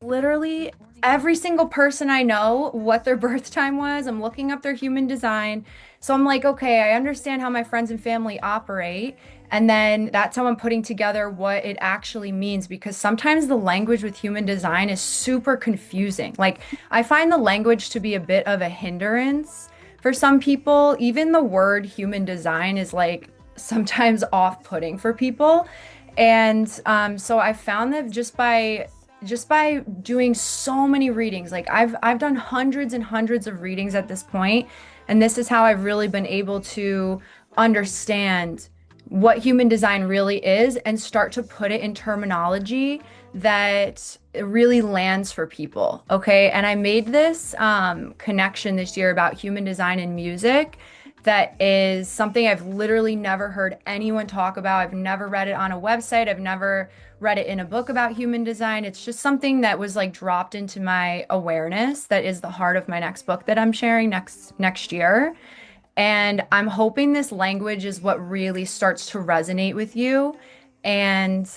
literally every single person I know what their birth time was. I'm looking up their human design. So I'm like, okay, I understand how my friends and family operate. And then that's how I'm putting together what it actually means because sometimes the language with human design is super confusing. Like, I find the language to be a bit of a hindrance for some people. Even the word human design is like sometimes off-putting for people. And so I found that just by doing so many readings, like I've done hundreds and hundreds of readings at this point, and this is how I've really been able to understand what human design really is and start to put it in terminology that really lands for people. Okay. And I made this connection this year about human design and music that is something I've literally never heard anyone talk about. I've never read it on a website. I've never read it in a book about human design. It's just something that was like dropped into my awareness that is the heart of my next book that I'm sharing next year. And I'm hoping this language is what really starts to resonate with you and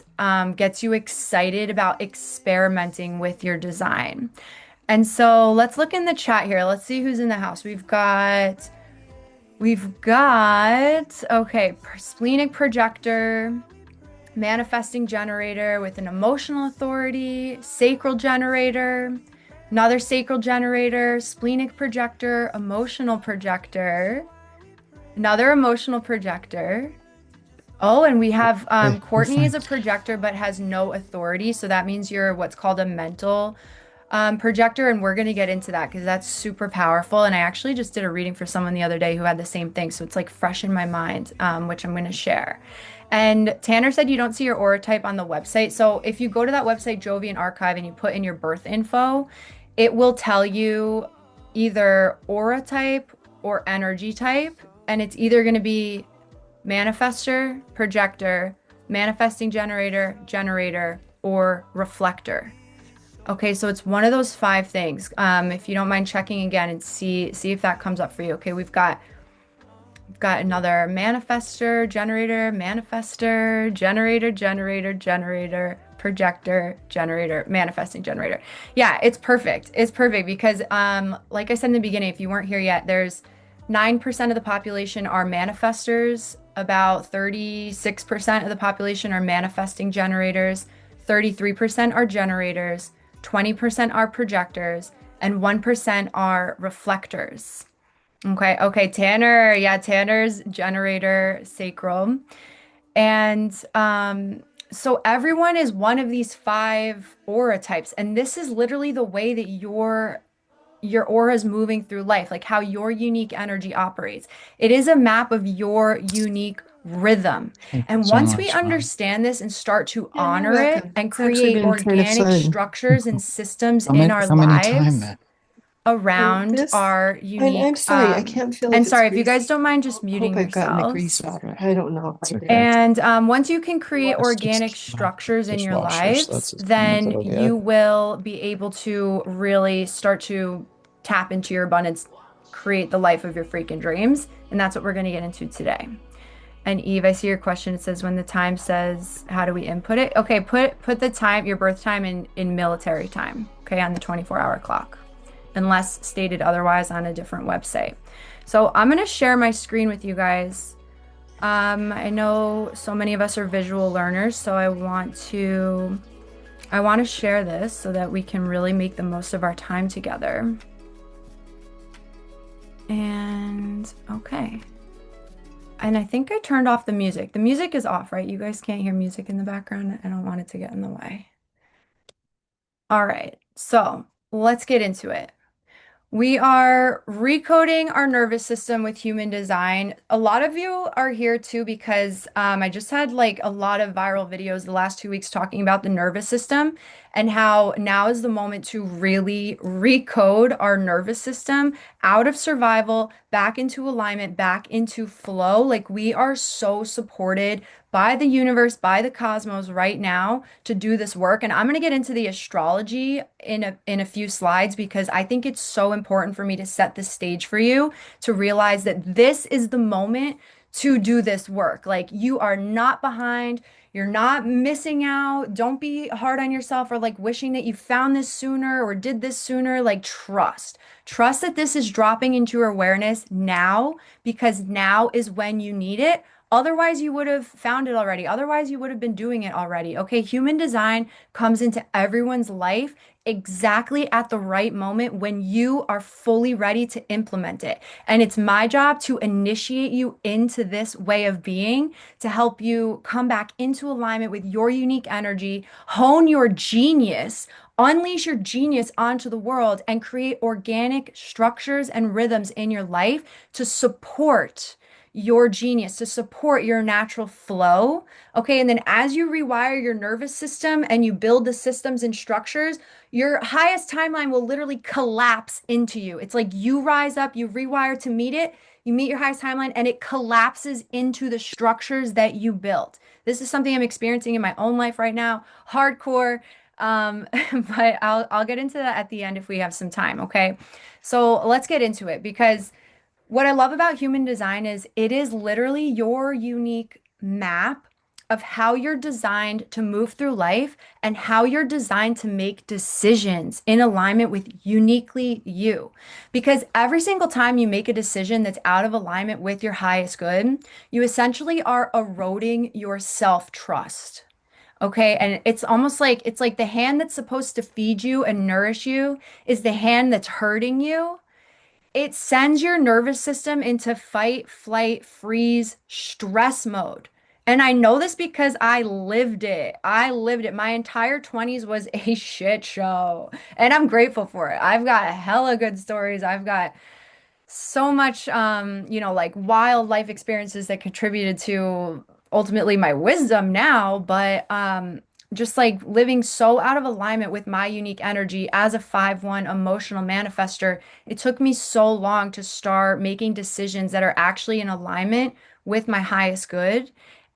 gets you excited about experimenting with your design. And so let's look in the chat here. Let's see who's in the house. Okay, splenic projector, manifesting generator with an emotional authority, sacral generator, another sacral generator, splenic projector, emotional projector, another emotional projector. Oh, and we have Okay, I'm Courtney is fine. a projector but has no authority. So that means you're what's called a mental projector. And we're going to get into that because that's super powerful. And I actually just did a reading for someone the other day who had the same thing. So it's like fresh in my mind, which I'm going to share. And Tanner said you don't see your aura type on the website. So if you go to that website, Jovian Archive, and you put in your birth info, it will tell you either aura type or energy type. And it's either going to be manifestor, projector, manifesting generator, generator, or reflector. Okay, so it's one of those five things. If you don't mind checking again and see if that comes up for you. Okay, we've got another manifestor, generator, manifestor, generator, generator, generator, projector, generator, manifesting generator. Yeah, it's perfect. It's perfect because like I said in the beginning, if you weren't here yet, there's 9% of the population are manifestors, about 36% of the population are manifesting generators, 33% are generators, 20% are projectors, and 1% are reflectors. Okay, okay, Tanner. Yeah, Tanner's generator sacral. And so everyone is one of these five aura types. And this is literally the way that your aura is moving through life, like how your unique energy operates. It is a map of your unique rhythm. Thank you And so once we much, Mom. understand this and start to Yeah, you're honor it welcome. and It's actually create been kind of organic fun. structures and systems in our Come anytime, lives man. around This, our I'm unique sorry, I can't feel like and it's sorry if you guys grease. don't mind just I hope muting I've gotten the grease yourselves. out of it. I don't know It's if I okay. did. And once you can create That's organic just my structures in your dishwasher, so that's lives, as clean as then it'll you get. will be able to really start to tap into your abundance, create the life of your freaking dreams. And that's what we're going to get into today. And Eve, I see your question. It says when the time says, how do we input it? Okay, put the time, your birth time in military time, okay, on the 24-hour clock, unless stated otherwise on a different website. So I'm going to share my screen with you guys. I know so many of us are visual learners, so I want to share this so that we can really make the most of our time together. And okay. And I think I turned off the music. The music is off, right? You guys can't hear music in the background. I don't want it to get in the way. All right. So let's get into it. We are recoding our nervous system with human design. A lot of you are here too because I just had like a lot of viral videos the last 2 weeks talking about the nervous system and how now is the moment to really recode our nervous system out of survival, back into alignment, back into flow. Like we are so supported by the universe, by the cosmos right now to do this work. And I'm going to get into the astrology in a few slides because I think it's so important for me to set the stage for you to realize that this is the moment to do this work. Like you are not behind, you're not missing out. Don't be hard on yourself or like wishing that you found this sooner or did this sooner. Like trust. Trust that this is dropping into your awareness now because now is when you need it. Otherwise, you would have found it already. Otherwise, you would have been doing it already. Okay, human design comes into everyone's life exactly at the right moment when you are fully ready to implement it. And it's my job to initiate you into this way of being to help you come back into alignment with your unique energy, hone your genius, unleash your genius onto the world, and create organic structures and rhythms in your life to support your genius, to support your natural flow. Okay. And then as you rewire your nervous system and you build the systems and structures, your highest timeline will literally collapse into you. It's like you rise up, you rewire to meet it, you meet your highest timeline, and it collapses into the structures that you built. This is something I'm experiencing in my own life right now, hardcore. But I'll get into that at the end if we have some time, okay? So let's get into it because what I love about human design is it is literally your unique map of how you're designed to move through life and how you're designed to make decisions in alignment with uniquely you. Because every single time you make a decision that's out of alignment with your highest good, you essentially are eroding your self-trust. Okay, and it's like the hand that's supposed to feed you and nourish you is the hand that's hurting you. It sends your nervous system into fight, flight, freeze, stress mode. And I know this because I lived it. I lived it. My entire 20s was a shit show. And I'm grateful for it. I've got hella good stories. I've got so much like wild life experiences that contributed to ultimately my wisdom now, but just like living so out of alignment with my unique energy as a 5/1 emotional manifestor, it took me so long to start making decisions that are actually in alignment with my highest good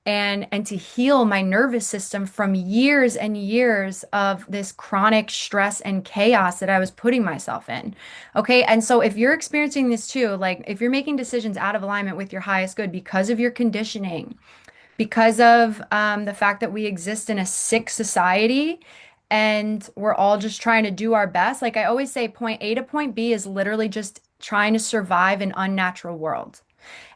and to heal my nervous system from years and years of this chronic stress and chaos that I was putting myself in. Okay. And so if you're experiencing this too, like if you're making decisions out of alignment with your highest good because of your conditioning, because of the fact that we exist in a sick society and we're all just trying to do our best, like I always say, point A to point B is literally just trying to survive an unnatural world.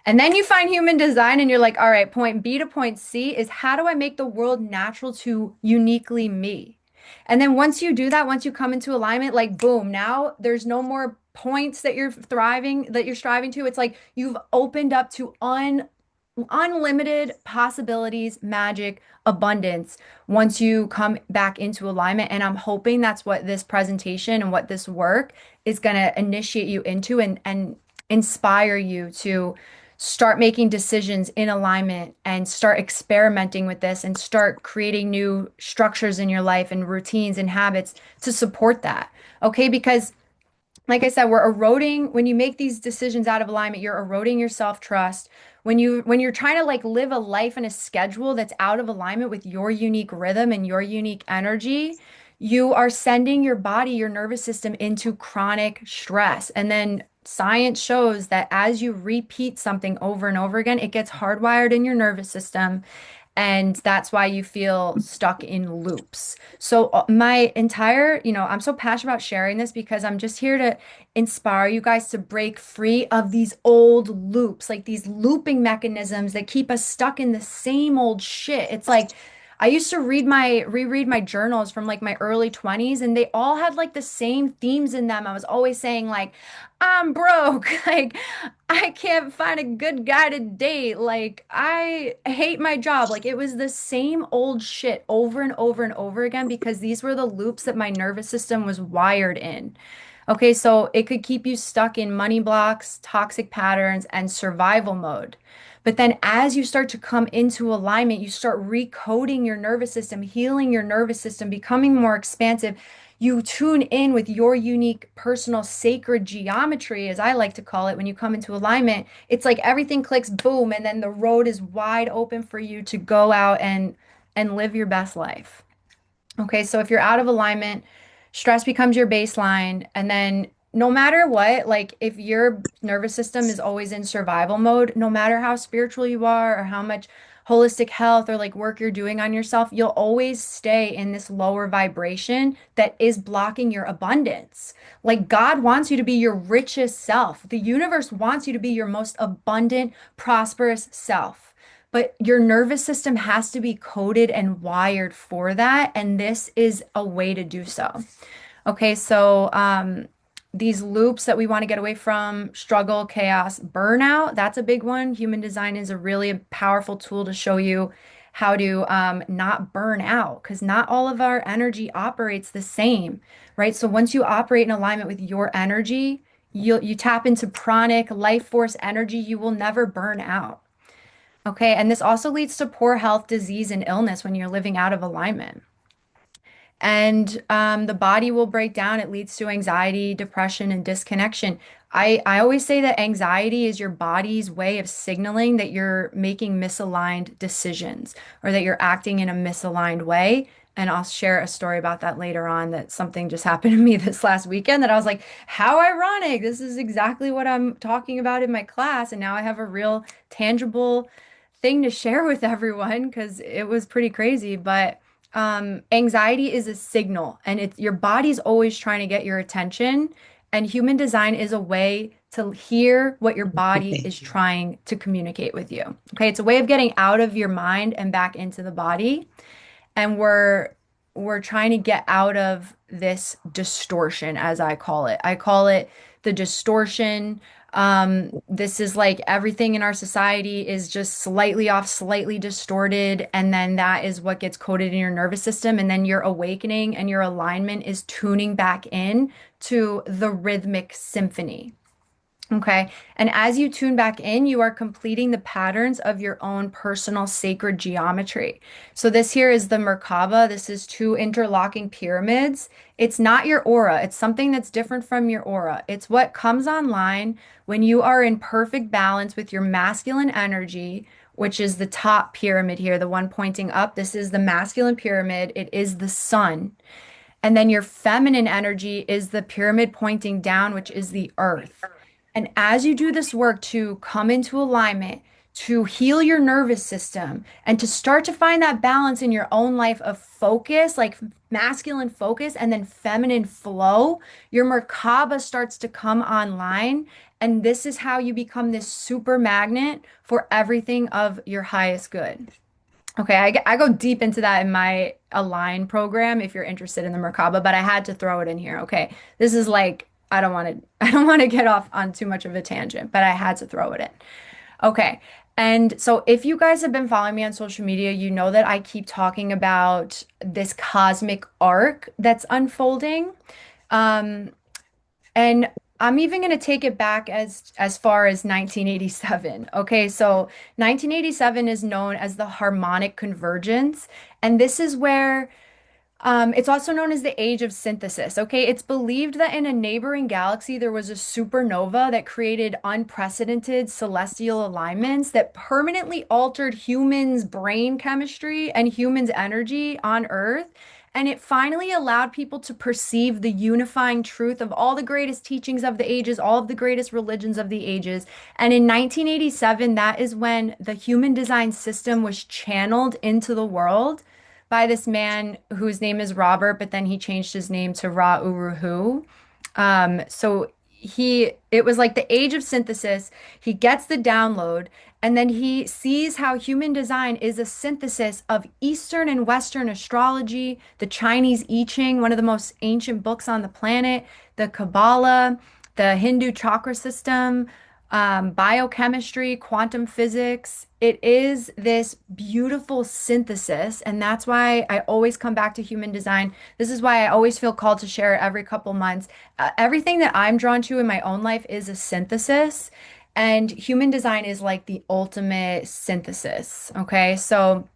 And then you find human design and you're like, all right, point B to point C is how do I make the world natural to uniquely me? And then once you do that, once you come into alignment, like boom, now there's no more points that you're striving to. It's like you've opened up to unlimited possibilities, magic, abundance once you come back into alignment. And I'm hoping that's what this presentation and what this work is going to initiate you into and inspire you to start making decisions in alignment and start experimenting with this and start creating new structures in your life and routines and habits to support that. Okay, because like I said, we're eroding when you make these decisions out of alignment, you're eroding your self-trust. When you're trying to like live a life and a schedule that's out of alignment with your unique rhythm and your unique energy, you are sending your body, your nervous system into chronic stress. And then science shows that as you repeat something over and over again, it gets hardwired in your nervous system. And that's why you feel stuck in loops. So, my entire, I'm so passionate about sharing this because I'm just here to inspire you guys to break free of these old loops, like these looping mechanisms that keep us stuck in the same old shit. It's like I used to reread my journals from like my early 20s, and they all had like the same themes in them. I was always saying, like, I'm broke. Like, I can't find a good guy to date. Like, I hate my job. Like, it was the same old shit over and over and over again because these were the loops that my nervous system was wired in. Okay, so it could keep you stuck in money blocks, toxic patterns, and survival mode. But then as you start to come into alignment, you start recoding your nervous system, healing your nervous system, becoming more expansive. You tune in with your unique personal sacred geometry, as I like to call it, when you come into alignment. It's like everything clicks, boom, and then the road is wide open for you to go out and live your best life. Okay, so if you're out of alignment, stress becomes your baseline, and then no matter what, like if your nervous system is always in survival mode, no matter how spiritual you are or how much holistic health or like work you're doing on yourself, you'll always stay in this lower vibration that is blocking your abundance. Like God wants you to be your richest self. The universe wants you to be your most abundant, prosperous self. But your nervous system has to be coded and wired for that. And this is a way to do so. Okay, so these loops that we want to get away from, struggle, chaos, burnout, that's a big one. Human design is a really powerful tool to show you how to not burn out because not all of our energy operates the same, right? So once you operate in alignment with your energy, you tap into pranic life force energy, you will never burn out. Okay, and this also leads to poor health, disease, and illness when you're living out of alignment. And the body will break down. It leads to anxiety, depression, and disconnection. I always say that anxiety is your body's way of signaling that you're making misaligned decisions or that you're acting in a misaligned way. And I'll share a story about that later on, that something just happened to me this last weekend that I was like, how ironic. This is exactly what I'm talking about in my class. And now I have a real tangible thing to share with everyone because it was pretty crazy. But anxiety is a signal, and it's your body's always trying to get your attention. And human design is a way to hear what your body is trying to communicate with you. Okay, it's a way of getting out of your mind and back into the body. And we're trying to get out of this distortion, as I call it. I call it the distortion. This is like everything in our society is just slightly off, slightly distorted, and then that is what gets coded in your nervous system, and then your awakening and your alignment is tuning back in to the rhythmic symphony. Okay. And as you tune back in, you are completing the patterns of your own personal sacred geometry. So this here is the Merkaba. This is two interlocking pyramids. It's not your aura. It's something that's different from your aura. It's what comes online when you are in perfect balance with your masculine energy, which is the top pyramid here, the one pointing up. This is the masculine pyramid. It is the sun. And then your feminine energy is the pyramid pointing down, which is the earth. And as you do this work to come into alignment, to heal your nervous system, and to start to find that balance in your own life of focus, like masculine focus and then feminine flow, your Merkaba starts to come online. And this is how you become this super magnet for everything of your highest good. Okay, I go deep into that in my Align program if you're interested in the Merkaba, but I had to throw it in here. Okay, this is like I don't want to I don't want to get off on too much of a tangent, but I had to throw it in. Okay. And so if you guys have been following me on social media, you know that I keep talking about this cosmic arc that's unfolding. Um, and I'm even going to take it back as far as 1987. Okay, so 1987 is known as the harmonic convergence, and this is where it's also known as the age of synthesis. Okay, it's believed that in a neighboring galaxy there was a supernova that created unprecedented celestial alignments that permanently altered humans' brain chemistry and humans' energy on Earth. And it finally allowed people to perceive the unifying truth of all the greatest teachings of the ages, all of the greatest religions of the ages. And in 1987, that is when the human design system was channeled into the world by this man whose name is Robert, but then he changed his name to Ra Uruhu. So it was like the age of synthesis. He gets the download, and then he sees how human design is a synthesis of Eastern and Western astrology, the Chinese I Ching, one of the most ancient books on the planet, the Kabbalah, the Hindu chakra system, biochemistry, quantum physics. It is this beautiful synthesis, and that's why I always come back to human design. This is why I always feel called to share it every couple months. Everything that I'm drawn to in my own life is a synthesis, and human design is like the ultimate synthesis. Okay, so.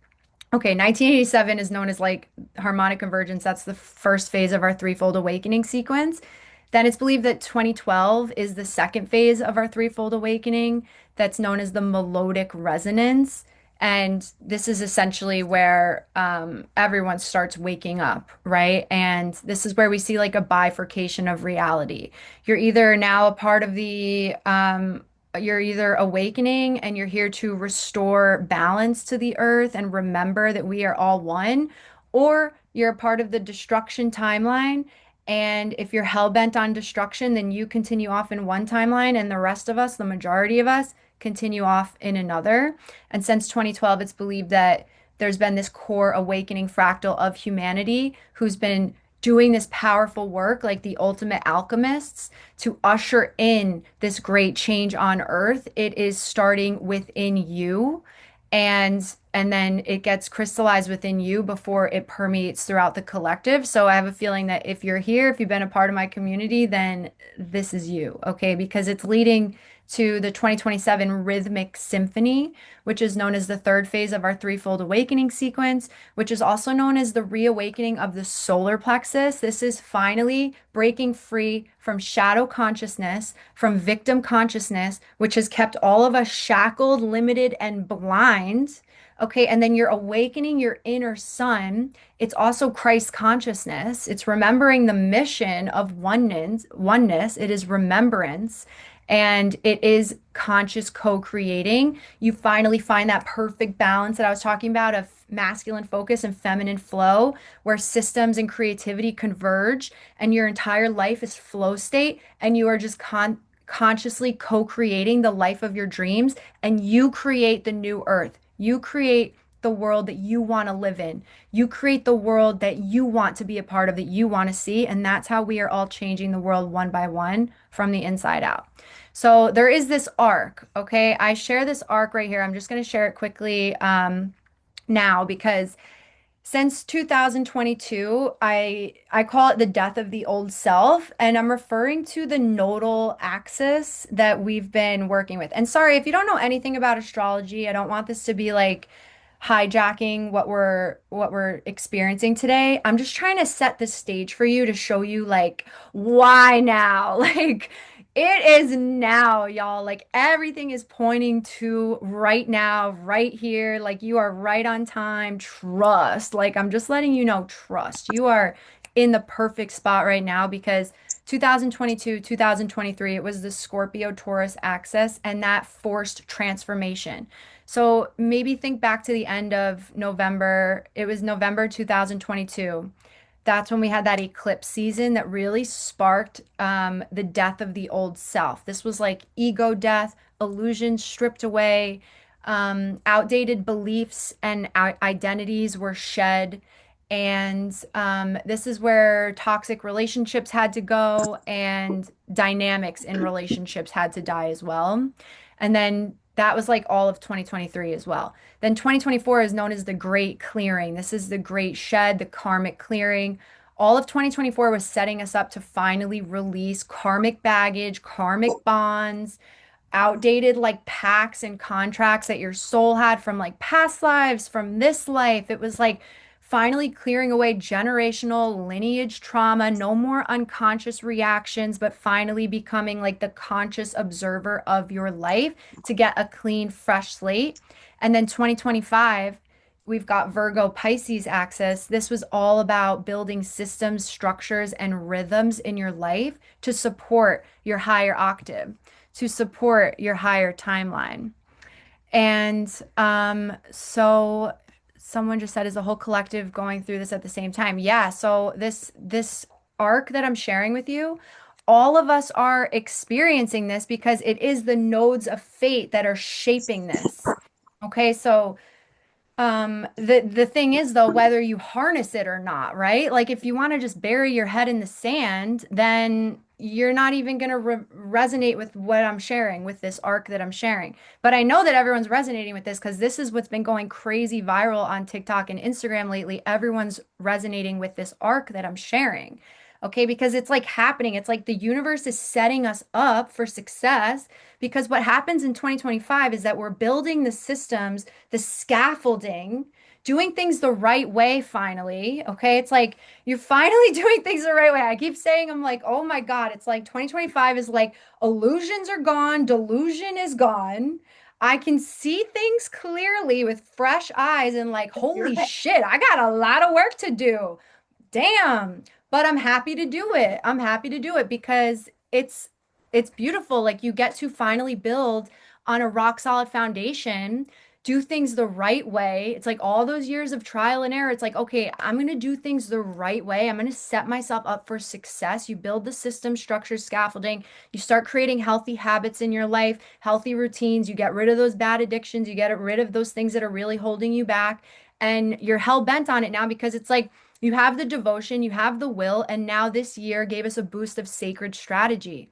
Okay, 1987 is known as like harmonic convergence. That's the first phase of our threefold awakening sequence. Then it's believed that 2012 is the second phase of our threefold awakening that's known as the melodic resonance. And this is essentially where everyone starts waking up, right? And this is where we see like a bifurcation of reality. You're either now a part of you're either awakening and you're here to restore balance to the earth and remember that we are all one, or you're a part of the destruction timeline. And if you're hell bent on destruction, then you continue off in one timeline, and the rest of us, the majority of us, continue off in another. And since 2012, it's believed that there's been this core awakening fractal of humanity who's been doing this powerful work, like the ultimate alchemists, to usher in this great change on earth. It is starting within you, and then it gets crystallized within you before it permeates throughout the collective. So I have a feeling that if you're here, if you've been a part of my community, then this is you, okay? Because it's leading to the 2027 rhythmic symphony, which is known as the third phase of our threefold awakening sequence, which is also known as the reawakening of the solar plexus. This is finally breaking free from shadow consciousness, from victim consciousness, which has kept all of us shackled, limited, and blind. Okay, and then you're awakening your inner sun. It's also Christ consciousness. It's remembering the mission of oneness. It is remembrance. And it is conscious co-creating. You finally find that perfect balance that I was talking about of masculine focus and feminine flow, where systems and creativity converge, and your entire life is flow state, and you are just consciously co-creating the life of your dreams, and you create the new earth. You create the world that you want to live in. You create the world that you want to be a part of, that you want to see. And that's how we are all changing the world one by one from the inside out. So there is this arc, okay? I share this arc right here. I'm just going to share it quickly now because since 2022, I call it the death of the old self, and I'm referring to the nodal axis that we've been working with. And sorry, if you don't know anything about astrology, I don't want this to be like hijacking what we're experiencing today. I'm just trying to set the stage for you to show you like why now. Like it is now, y'all. Like everything is pointing to right now, right here. Like you are right on time. Trust. Like I'm just letting you know, trust. You are in the perfect spot right now because 2022, 2023, it was the Scorpio Taurus axis, and that forced transformation. So maybe think back to the end of November. It was November 2022. That's when we had that eclipse season that really sparked the death of the old self. This was like ego death, illusions stripped away, outdated beliefs and identities were shed. And this is where toxic relationships had to go and dynamics in relationships had to die as well. And then that was like all of 2023 as well. Then 2024 is known as the Great Clearing. This is the Great Shed, the karmic clearing. All of 2024 was setting us up to finally release karmic baggage, karmic bonds, outdated like pacts and contracts that your soul had from like past lives, from this life. It was like finally clearing away generational lineage trauma, no more unconscious reactions, but finally becoming like the conscious observer of your life to get a clean, fresh slate. And then 2025, we've got Virgo Pisces axis. This was all about building systems, structures, and rhythms in your life to support your higher octave, to support your higher timeline. And so someone just said, is the whole collective going through this at the same time? Yeah. So this arc that I'm sharing with you, all of us are experiencing this because it is the nodes of fate that are shaping this. Okay, so the thing is though, whether you harness it or not, right? Like if you want to just bury your head in the sand, then you're not even going to resonate with what I'm sharing with this arc that I'm sharing. But I know that everyone's resonating with this because this is what's been going crazy viral on TikTok and Instagram lately. Everyone's resonating with this arc that I'm sharing. Okay, because it's like happening. It's like the universe is setting us up for success because what happens in 2025 is that we're building the systems, the scaffolding, doing things the right way finally. Okay. It's like you're finally doing things the right way. I keep saying, I'm like, oh my God, it's like 2025 is like illusions are gone, delusion is gone. I can see things clearly with fresh eyes and like, You're holy right. shit, I got a lot of work to do. Damn. But I'm happy to do it. I'm happy to do it because it's beautiful. Like you get to finally build on a rock solid foundation, do things the right way. It's like all those years of trial and error. It's like, okay, I'm going to do things the right way. I'm going to set myself up for success. You build the system, structure, scaffolding. You start creating healthy habits in your life, healthy routines. You get rid of those bad addictions. You get rid of those things that are really holding you back. And you're hell bent on it now because it's like, you have the devotion, you have the will, and now this year gave us a boost of sacred strategy.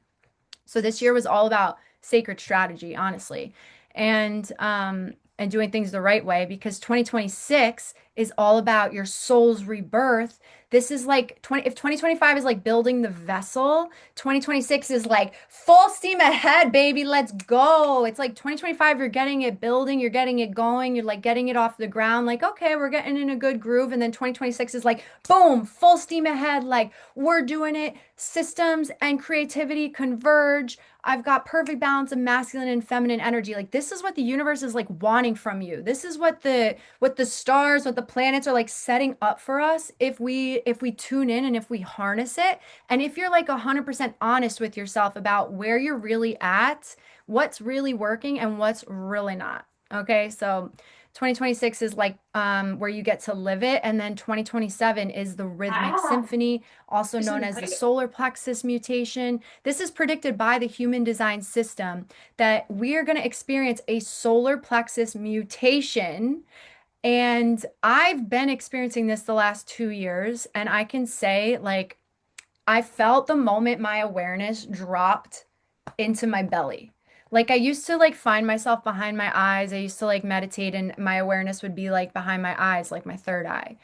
So this year was all about sacred strategy, honestly, and doing things the right way because 2026 is all about your soul's rebirth. This is like 20 if 2025 is like building the vessel, 2026 is like full steam ahead, baby. Let's go. It's like 2025 you're getting it building, you're getting it going, you're like getting it off the ground like okay, we're getting in a good groove and then 2026 is like boom, full steam ahead like we're doing it. Systems and creativity converge. I've got perfect balance of masculine and feminine energy. Like this is what the universe is like wanting from you. This is what the stars, what the planets are like setting up for us if we tune in and if we harness it. And if you're like 100% honest with yourself about where you're really at, what's really working and what's really not. Okay? So 2026 is like where you get to live it and then 2027 is the rhythmic symphony, also known as the solar plexus mutation. This is predicted by the human design system that we are going to experience a solar plexus mutation. And I've been experiencing this the last 2 years. And I can say, like, I felt the moment my awareness dropped into my belly. Like I used to like find myself behind my eyes. I used to like meditate and my awareness would be like behind my eyes, like my third eye.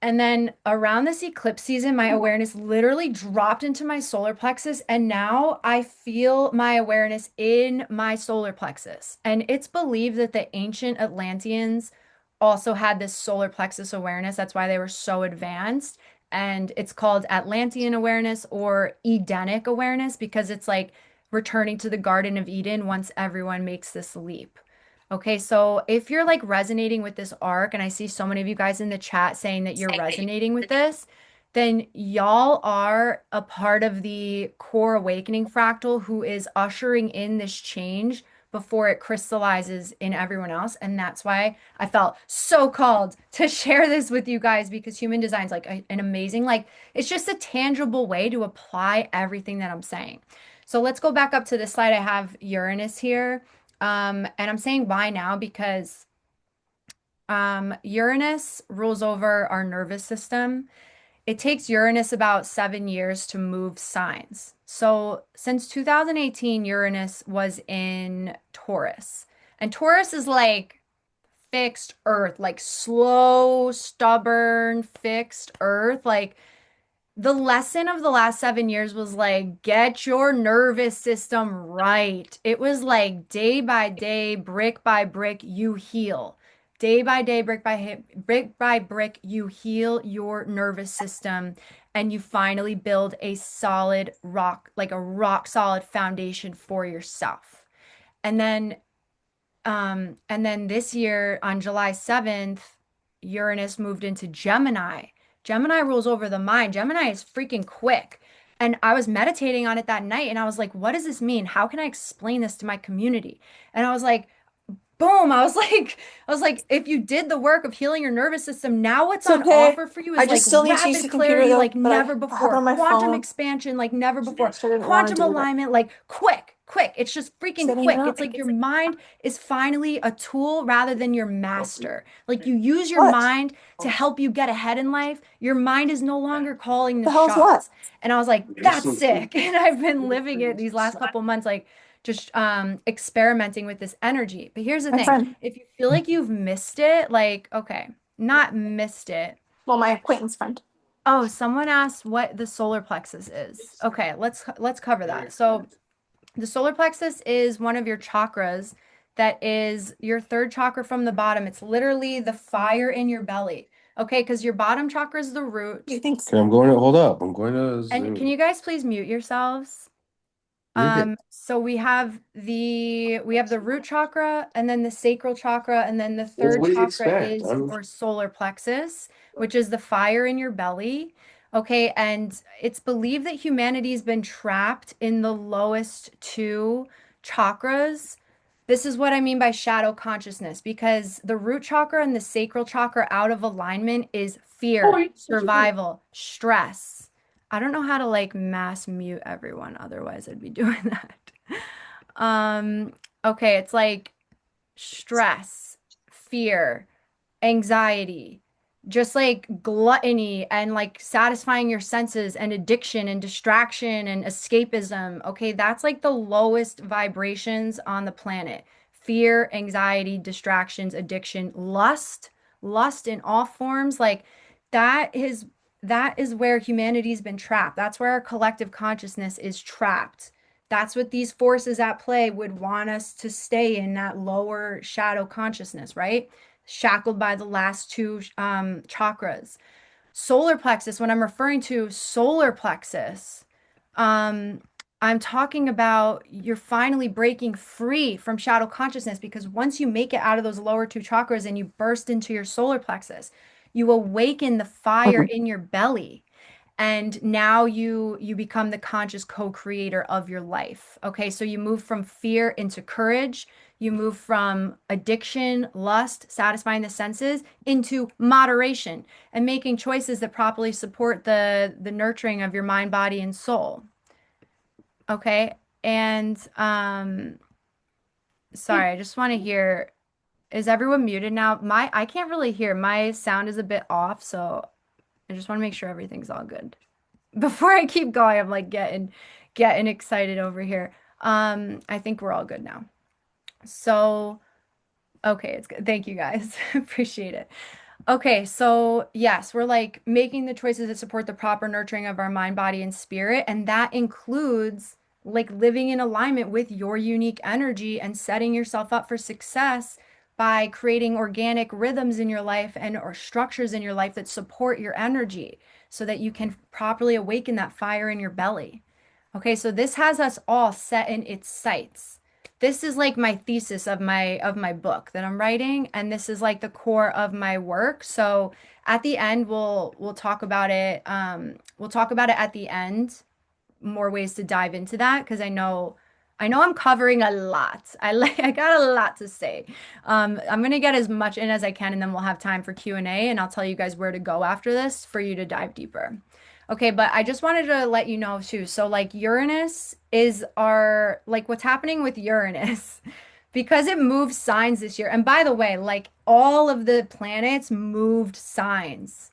And then around this eclipse season, my awareness literally dropped into my solar plexus. And now I feel my awareness in my solar plexus. And it's believed that the ancient Atlanteans also had this solar plexus awareness. That's why they were so advanced. And it's called Atlantean awareness or Edenic awareness because it's like returning to the Garden of Eden once everyone makes this leap. Okay, so if you're like resonating with this arc, and I see so many of you guys in the chat saying that you're resonating with this, then y'all are a part of the core awakening fractal who is ushering in this change before it crystallizes in everyone else. And that's why I felt so called to share this with you guys because human design is like an amazing, like, it's just a tangible way to apply everything that I'm saying. So let's go back up to the slide. I have Uranus here. And I'm saying why now because Uranus rules over our nervous system. It takes Uranus about 7 years to move signs. So since 2018, Uranus was in Taurus. And Taurus is like fixed earth, like slow, stubborn, fixed earth. Like the lesson of the last 7 years was like, get your nervous system right. It was like day by day, brick by brick, you heal. Day by day, brick by brick, you heal your nervous system and you finally build a solid rock, like a rock solid foundation for yourself. And then this year on July 7th, Uranus moved into Gemini. Gemini rules over the mind. Gemini is freaking quick. And I was meditating on it that night and I was like, what does this mean? How can I explain this to my community? And I was like, boom. I was like, if you did the work of healing your nervous system, now what's It's on okay. offer for you I is like just still need to use rapid the computer clarity though, like but I never have it before, on my quantum phone. expansion like never before, So I didn't want to quantum do that. alignment like quick, quick. It's just freaking Setting it quick. up. It's like your mind is finally a tool rather than your master. Like you use your What? mind to help you get ahead in life. Your mind is no longer calling the The hell's what? shots. And I was like, that's sick. And I've been living it these last couple months, like just experimenting with this energy. But here's the My thing. friend. If you feel like you've missed it, like, okay, not missed it. Well, my acquaintance friend. Oh, someone asked what the solar plexus is. Okay, let's cover that. So the solar plexus is one of your chakras that is your third chakra from the bottom. It's literally the fire in your belly. Okay, because your bottom chakra is the You root. think Okay, I'm going to hold up. I'm going to And can Zoom. you guys please mute yourselves? Do this. So we have the root chakra and then the sacral chakra and then the What, third what do you chakra expect? is your solar plexus, which is the fire in your belly. Okay, and it's believed that humanity's been trapped in the lowest two chakras. This is what I mean by shadow consciousness because the root chakra and the sacral chakra out of alignment is Oh, fear, you're such a good. survival, stress. I don't know how to like mass mute everyone, otherwise I'd be doing that. Um, okay, it's like stress, fear, anxiety, just like gluttony and like satisfying your senses and addiction and distraction and escapism. Okay, that's like the lowest vibrations on the planet. Fear, anxiety, distractions, addiction, lust in all forms, like that is that is where humanity's been trapped. That's where our collective consciousness is trapped. That's what these forces at play would want us to stay in that lower shadow consciousness, right? Shackled by the last two chakras. Solar plexus, when I'm referring to solar plexus, um, I'm talking about you're finally breaking free from shadow consciousness because once you make it out of those lower two chakras and you burst into your solar plexus, you awaken the fire in your belly and now you become the conscious co-creator of your life. Okay, so you move from fear into courage, you move from addiction, lust, satisfying the senses into moderation and making choices that properly support the nurturing of your mind, body, and soul. Okay, and sorry, I just want to hear, is everyone muted now? I can't really hear, my sound is a bit off, so I just want to make sure everything's all good. Before I keep going, I'm like getting excited over here. I think we're all good now. So, okay, it's good. Thank you guys. Appreciate it. Okay, so yes, we're like making the choices that support the proper nurturing of our mind, body, and spirit, and that includes like living in alignment with your unique energy and setting yourself up for success by creating organic rhythms in your life and or structures in your life that support your energy so that you can properly awaken that fire in your belly. Okay, so this has us all set in its sights. This is like my thesis of my book that I'm writing, and this is like the core of my work. So at the end, we'll talk about it. We'll talk about it at the end, more ways to dive into that because I know I'm covering a lot. I got a lot to say. I'm gonna get as much in as I can, and then we'll have time for Q&A, and I'll tell you guys where to go after this for you to dive deeper. Okay, but I just wanted to let you know too. So like Uranus is our like what's happening with Uranus because it moved signs this year. And by the way, like all of the planets moved signs.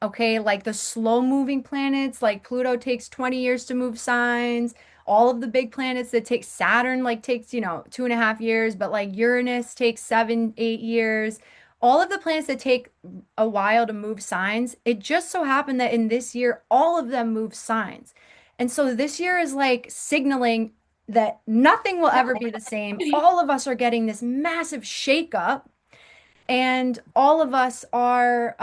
Okay, like the slow moving planets, like Pluto takes 20 years to move signs. All of the big planets that take Saturn, like takes, 2.5 years, but like Uranus takes 7, 8 years. All of the planets that take a while to move signs, it just so happened that in this year, all of them move signs. And so this year is like signaling that nothing will ever be the same. All of us are getting this massive shakeup and all of us are,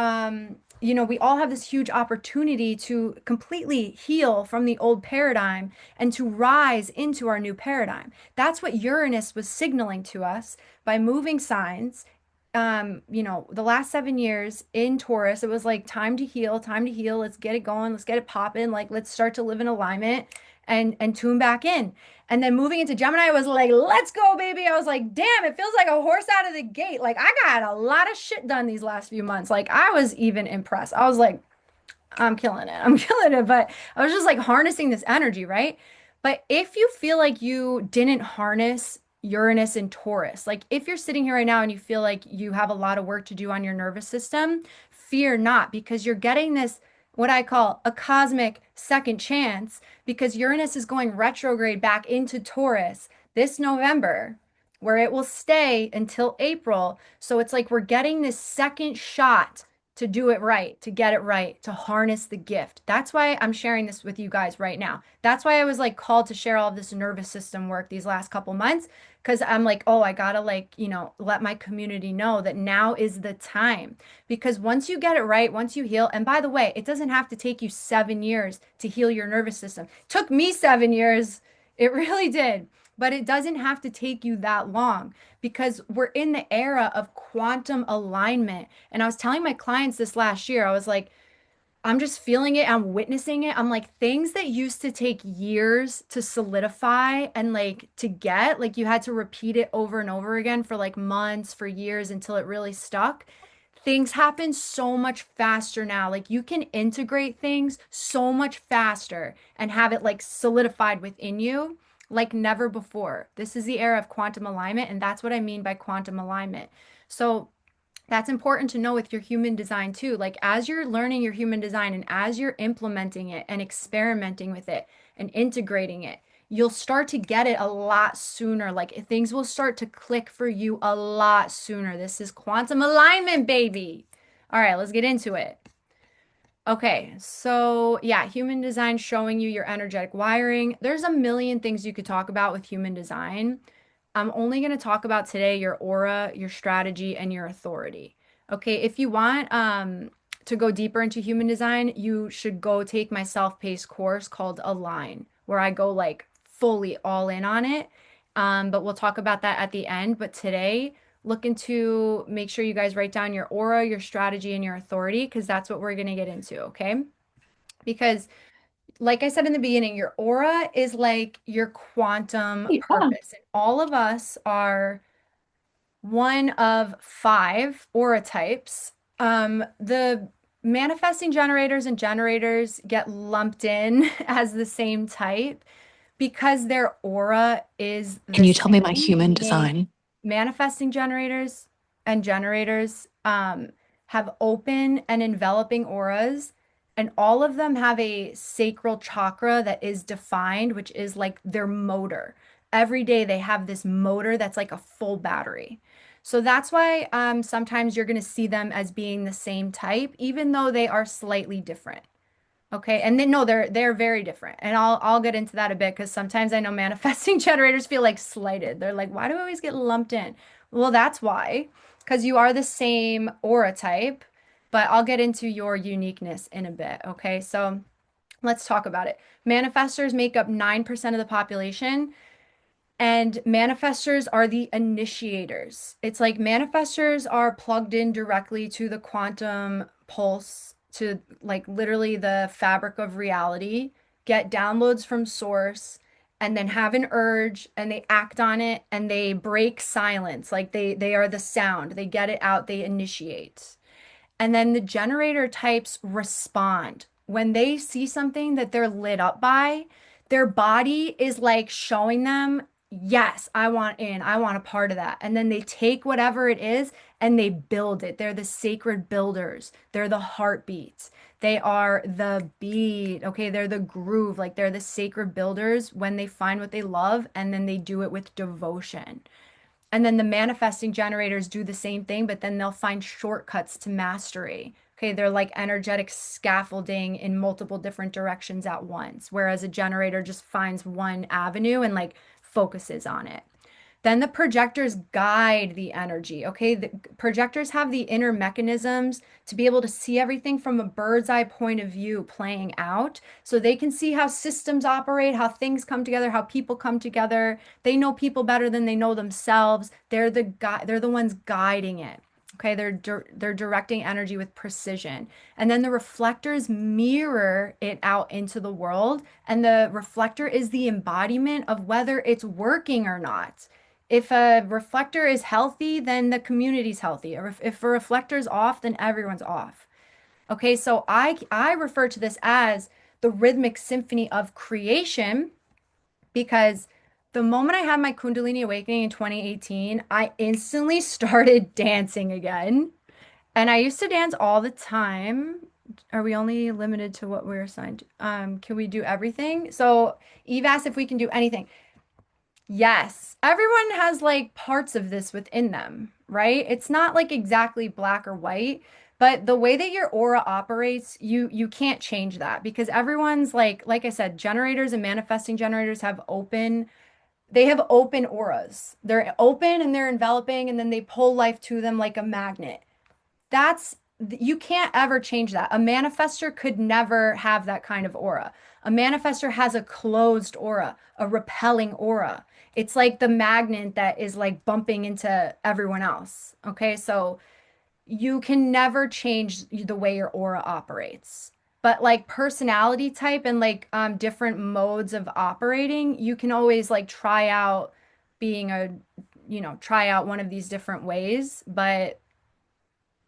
we all have this huge opportunity to completely heal from the old paradigm and to rise into our new paradigm. That's what Uranus was signaling to us by moving signs. The last 7 years in Taurus, it was like time to heal, time to heal. Let's get it going. Let's get it popping. Like, let's start to live in alignment and tune back in. And then moving into Gemini, I was like, let's go, baby. I was like, damn, it feels like a horse out of the gate. Like, I got a lot of shit done these last few months. Like, I was even impressed. I was like, I'm killing it. I'm killing it. But I was just like harnessing this energy, right? But if you feel like you didn't harness Uranus and Taurus, like if you're sitting here right now and you feel like you have a lot of work to do on your nervous system, fear not, because you're getting this, what I call a cosmic second chance, because Uranus is going retrograde back into Taurus this November, where it will stay until April. So it's like we're getting this second shot to do it right, to get it right, to harness the gift. That's why I'm sharing this with you guys right now. That's why I was like called to share all of this nervous system work these last couple months because I'm like, oh, I gotta like, let my community know that now is the time. Because once you get it right, once you heal, and by the way, it doesn't have to take you 7 years to heal your nervous system. It took me 7 years. It really did. But it doesn't have to take you that long because we're in the era of quantum alignment. And I was telling my clients this last year, I was like, I'm just feeling it. I'm witnessing it. I'm like, things that used to take years to solidify and like to get, like you had to repeat it over and over again for like months, for years until it really stuck. Things happen so much faster now. Like you can integrate things so much faster and have it like solidified within you like never before. This is the era of quantum alignment, and that's what I mean by quantum alignment. So, that's important to know with your human design too. Like as you're learning your human design and as you're implementing it and experimenting with it and integrating it, you'll start to get it a lot sooner. Like things will start to click for you a lot sooner. This is quantum alignment, baby. All right, let's get into it. Okay, so yeah, human design showing you your energetic wiring. There's a million things you could talk about with human design. I'm only going to talk about today your aura, your strategy, and your authority. Okay, if you want to go deeper into human design, you should go take my self-paced course called Align, where I go like fully all in on it. But we'll talk about that at the end. But today, look into make sure you guys write down your aura, your strategy, and your authority, because that's what we're going to get into. Okay, because like I said in the beginning, your aura is like your quantum Yeah. purpose. And all of us are one of five aura types. The manifesting generators and generators get lumped in as the same type because their aura is Can the you tell me my same, human meaning design? manifesting generators and generators have open and enveloping auras, and all of them have a sacral chakra that is defined, which is like their motor. Every day they have this motor that's like a full battery. So that's why sometimes you're going to see them as being the same type, even though they are slightly different. Okay, and then no, they're very different, and I'll get into that a bit because sometimes I know manifesting generators feel like slighted. They're like, why do I always get lumped in? Well, that's why, because you are the same aura type, but I'll get into your uniqueness in a bit. Okay, so let's talk about it. Manifestors make up 9% of the population. And manifestors are the initiators. It's like manifestors are plugged in directly to the quantum pulse, to like literally the fabric of reality, get downloads from source, and then have an urge and they act on it and they break silence. Like they are the sound. They get it out, they initiate. And then the generator types respond. When they see something that they're lit up by, their body is like showing them, yes, I want in, I want a part of that. And then they take whatever it is and they build it. They're the sacred builders, they're the heartbeats, they are the beat. Okay, they're the groove, like they're the sacred builders when they find what they love and then they do it with devotion. And then the manifesting generators do the same thing, but then they'll find shortcuts to mastery. Okay, they're like energetic scaffolding in multiple different directions at once, whereas a generator just finds one avenue and like focuses on it. Then the projectors guide the energy. Okay, the projectors have the inner mechanisms to be able to see everything from a bird's eye point of view playing out. So they can see how systems operate, how things come together, how people come together. They know people better than they know themselves. They're the ones guiding it. Okay, they're directing energy with precision. And then the reflectors mirror it out into the world, and the reflector is the embodiment of whether it's working or not. If a reflector is healthy, then the community's healthy. Or if a reflector's off, then everyone's off. Okay, so I refer to this as the rhythmic symphony of creation because the moment I had my Kundalini awakening in 2018, I instantly started dancing again. And I used to dance all the time. Are we only limited to what we're assigned? Can we do everything? So Eve asked if we can do anything. Yes, everyone has like parts of this within them, right? It's not like exactly black or white, but the way that your aura operates, you can't change that because everyone's like I said, generators and manifesting generators they have open auras. They're open and they're enveloping and then they pull life to them like a magnet. That's you can't ever change that. A manifestor could never have that kind of aura. A manifestor has a closed aura, a repelling aura. It's like the magnet that is like bumping into everyone else. Okay, so you can never change the way your aura operates. But like personality type and like different modes of operating, you can always like try out being a, try out one of these different ways, but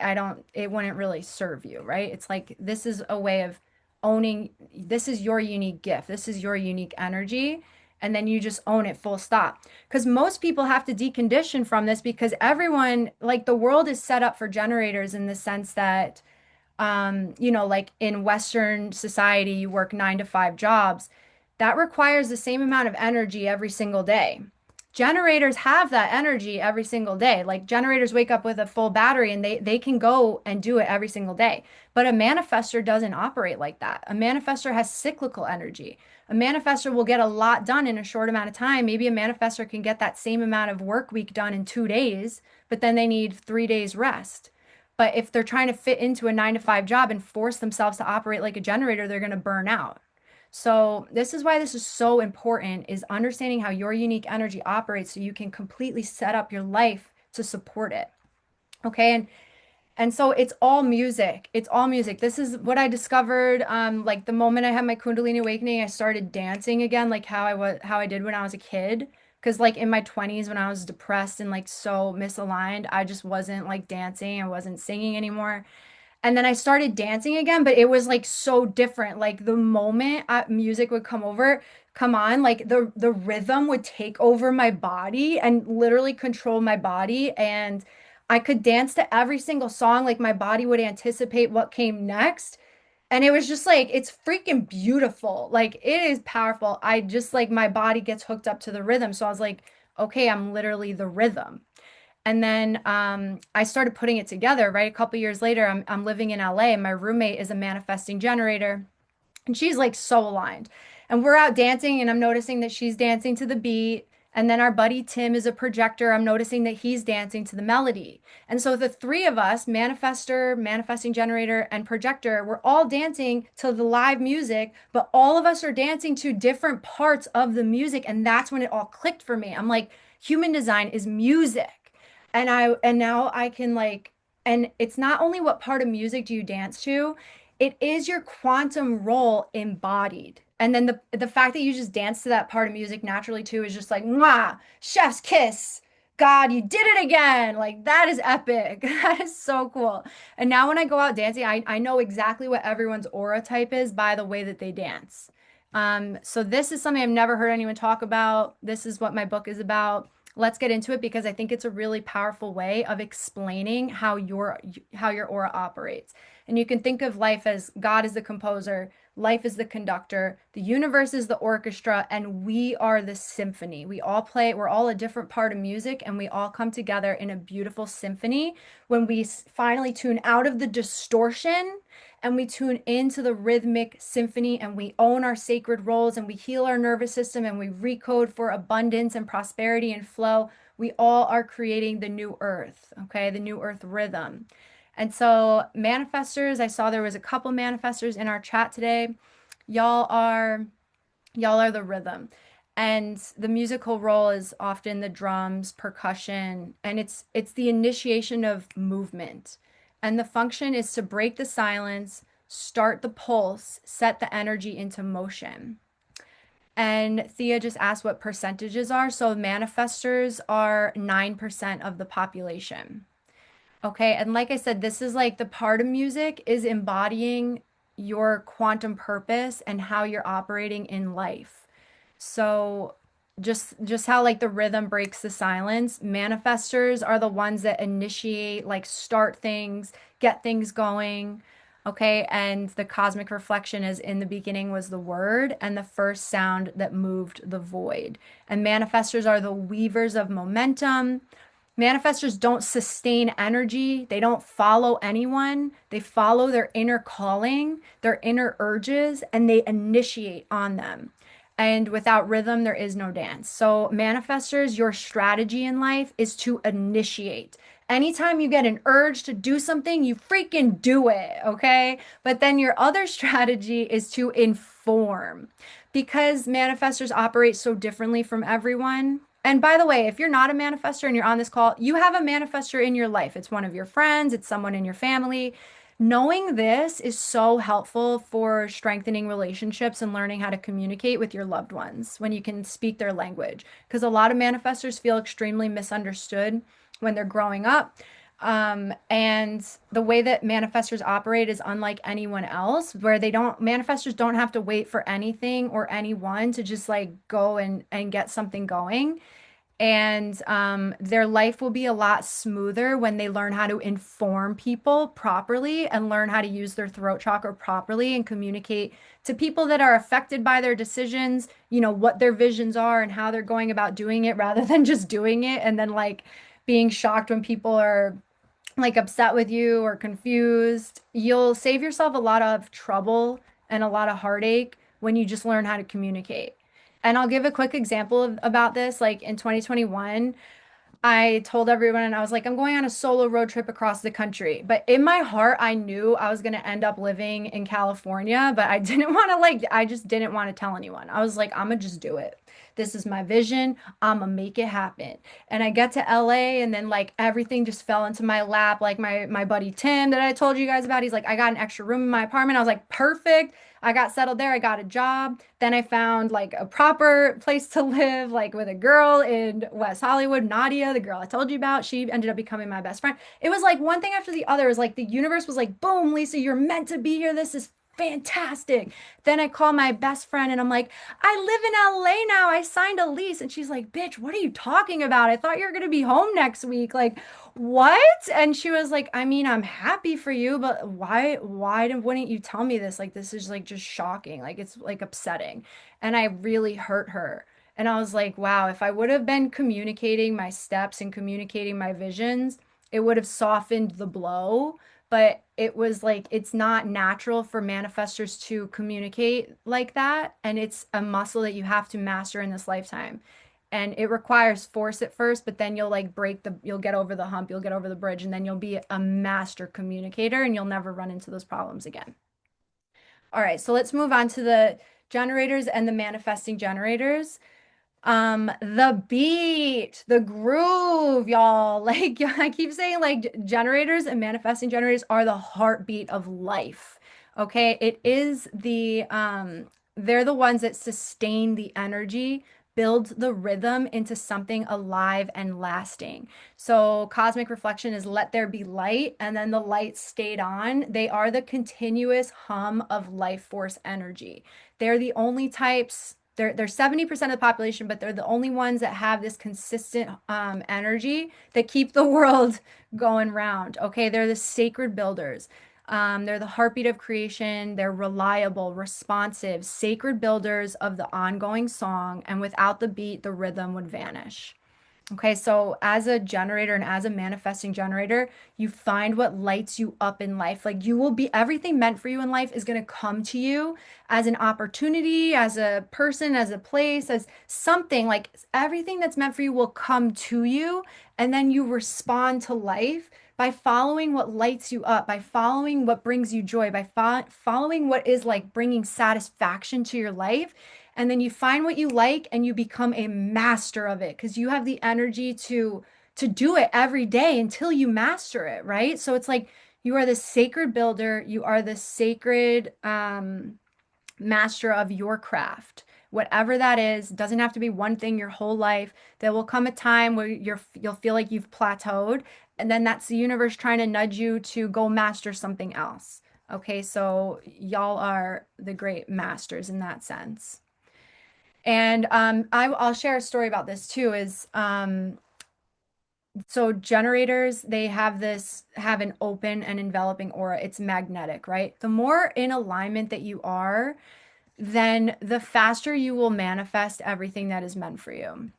it wouldn't really serve you, right? It's like this is a way of owning, this is your unique gift, this is your unique energy. And then you just own it full stop. Because most people have to decondition from this because everyone, like the world is set up for generators in the sense that like in Western society, you work 9 to 5 jobs. That requires the same amount of energy every single day. Generators have that energy every single day. Like generators wake up with a full battery and they can go and do it every single day. But a manifestor doesn't operate like that. A manifestor has cyclical energy. A manifestor will get a lot done in a short amount of time. Maybe a manifestor can get that same amount of work week done in 2 days, but then they need 3 days rest. But if they're trying to fit into a 9 to 5 job and force themselves to operate like a generator, they're going to burn out. So this is why this is so important is understanding how your unique energy operates so you can completely set up your life to support it. Okay? And so it's all music. It's all music. This is what I discovered. Like the moment I had my Kundalini awakening, I started dancing again, like how I did when I was a kid. Because like in my 20s, when I was depressed and like so misaligned, I just wasn't like dancing. I wasn't singing anymore. And then I started dancing again, but it was like so different. Like the moment music would come on, like the rhythm would take over my body and literally control my body. And I could dance to every single song. Like my body would anticipate what came next. And it was just like, it's freaking beautiful. Like it is powerful. I just like my body gets hooked up to the rhythm. So I was like, okay, I'm literally the rhythm. And then I started putting it together, right? A couple years later, I'm living in LA and my roommate is a manifesting generator. And she's like so aligned. And we're out dancing, and I'm noticing that she's dancing to the beat. And then our buddy Tim is a projector. I'm noticing that he's dancing to the melody. And so the three of us, manifestor, manifesting generator, and projector, we're all dancing to the live music, but all of us are dancing to different parts of the music. And that's when it all clicked for me. I'm like, human design is music. And now I can like, and it's not only what part of music do you dance to, it is your quantum role embodied. And then the fact that you just dance to that part of music naturally too is just like, mwah, chef's kiss. God, you did it again. Like that is epic. That is so cool. And now when I go out dancing, I know exactly what everyone's aura type is by the way that they dance. So this is something I've never heard anyone talk about. This is what my book is about. Let's get into it because I think it's a really powerful way of explaining how your aura operates. And you can think of life as God is the composer, life is the conductor, the universe is the orchestra, and we are the symphony. We all play, we're all a different part of music, and we all come together in a beautiful symphony when we finally tune out of the distortion and we tune into the rhythmic symphony and we own our sacred roles and we heal our nervous system and we recode for abundance and prosperity and flow. We all are creating the new earth, okay? The new earth rhythm. And so, manifestors, I saw there was a couple manifestors in our chat today. Y'all are y'all are the rhythm. And the musical role is often the drums, percussion, and it's the initiation of movement. And the function is to break the silence, start the pulse, set the energy into motion. And Thea just asked what percentages are. So manifestors are 9% of the population. Okay, and like I said, this is like the part of music is embodying your quantum purpose and how you're operating in life. So just how like the rhythm breaks the silence, manifestors are the ones that initiate, like start things, get things going. Okay, and the cosmic reflection is in the beginning was the word and the first sound that moved the void. And manifestors are the weavers of momentum. Manifestors don't sustain energy. They don't follow anyone. They follow their inner calling, their inner urges, and they initiate on them. And without rhythm, there is no dance. So, manifestors, your strategy in life is to initiate. Anytime you get an urge to do something, you freaking do it, okay? But then your other strategy is to inform because manifestors operate so differently from everyone. And by the way, if you're not a manifestor and you're on this call, you have a manifestor in your life. It's one of your friends, it's someone in your family. Knowing this is so helpful for strengthening relationships and learning how to communicate with your loved ones when you can speak their language. Because a lot of manifestors feel extremely misunderstood when they're growing up. And the way that manifestors operate is unlike anyone else, where manifestors don't have to wait for anything or anyone to just like go and get something going. And their life will be a lot smoother when they learn how to inform people properly and learn how to use their throat chakra properly and communicate to people that are affected by their decisions, what their visions are and how they're going about doing it rather than just doing it and then like being shocked when people are like upset with you or confused. You'll save yourself a lot of trouble and a lot of heartache when you just learn how to communicate. And I'll give a quick example about this. Like in 2021, I told everyone and I was like, I'm going on a solo road trip across the country. But in my heart, I knew I was going to end up living in California, but I didn't want to I just didn't want to tell anyone. I was like, I'm going to just do it. This is my vision. I'm going to make it happen. And I get to LA and then like everything just fell into my lap. Like my buddy Tim that I told you guys about, he's like, I got an extra room in my apartment. I was like, perfect. I got settled there. I got a job. Then I found like a proper place to live, like with a girl in West Hollywood, Nadia, the girl I told you about. She ended up becoming my best friend. It was like one thing after the other. It was like the universe was like, boom, Lisa, you're meant to be here. This is fantastic. Then I call my best friend and I'm like, I live in LA now. I signed a lease. And she's like, bitch, what are you talking about? I thought you were going to be home next week. Like, what? And she was like, I mean, I'm happy for you, but wouldn't you tell me this? Like, this is like just shocking. Like, it's like upsetting. And I really hurt her. And I was like, wow, if I would have been communicating my steps and communicating my visions, it would have softened the blow. But it was like, it's not natural for manifestors to communicate like that. And it's a muscle that you have to master in this lifetime. And it requires force at first, but then you'll get over the hump, you'll get over the bridge, and then you'll be a master communicator and you'll never run into those problems again. All right, so let's move on to the generators and the manifesting generators. The beat, the groove, y'all. Like I keep saying, like generators and manifesting generators are the heartbeat of life. Okay, they're the ones that sustain the energy, build the rhythm into something alive and lasting. So cosmic reflection is let there be light, and then the light stayed on. They are the continuous hum of life force energy. They're the only types they're 70% of the population, but they're the only ones that have this consistent energy that keep the world going round. Okay, they're the sacred builders. They're the heartbeat of creation. They're reliable, responsive, sacred builders of the ongoing song. And without the beat, the rhythm would vanish. Okay, so as a generator and as a manifesting generator, you find what lights you up in life. Like you will be, everything meant for you in life is going to come to you as an opportunity, as a person, as a place, as something. Like everything that's meant for you will come to you. And then you respond to life by following what lights you up, by following what brings you joy, by following what is like bringing satisfaction to your life. And then you find what you like and you become a master of it because you have the energy to do it every day until you master it, right? So it's like you are the sacred builder, you are the sacred master of your craft. Whatever that is, doesn't have to be one thing your whole life. There will come a time where you'll feel like you've plateaued, and then that's the universe trying to nudge you to go master something else. Okay, so y'all are the great masters in that sense. And I'll share a story about this too. So generators, they have an open and enveloping aura. It's magnetic, right? The more in alignment that you are, then the faster you will manifest everything that is meant for you.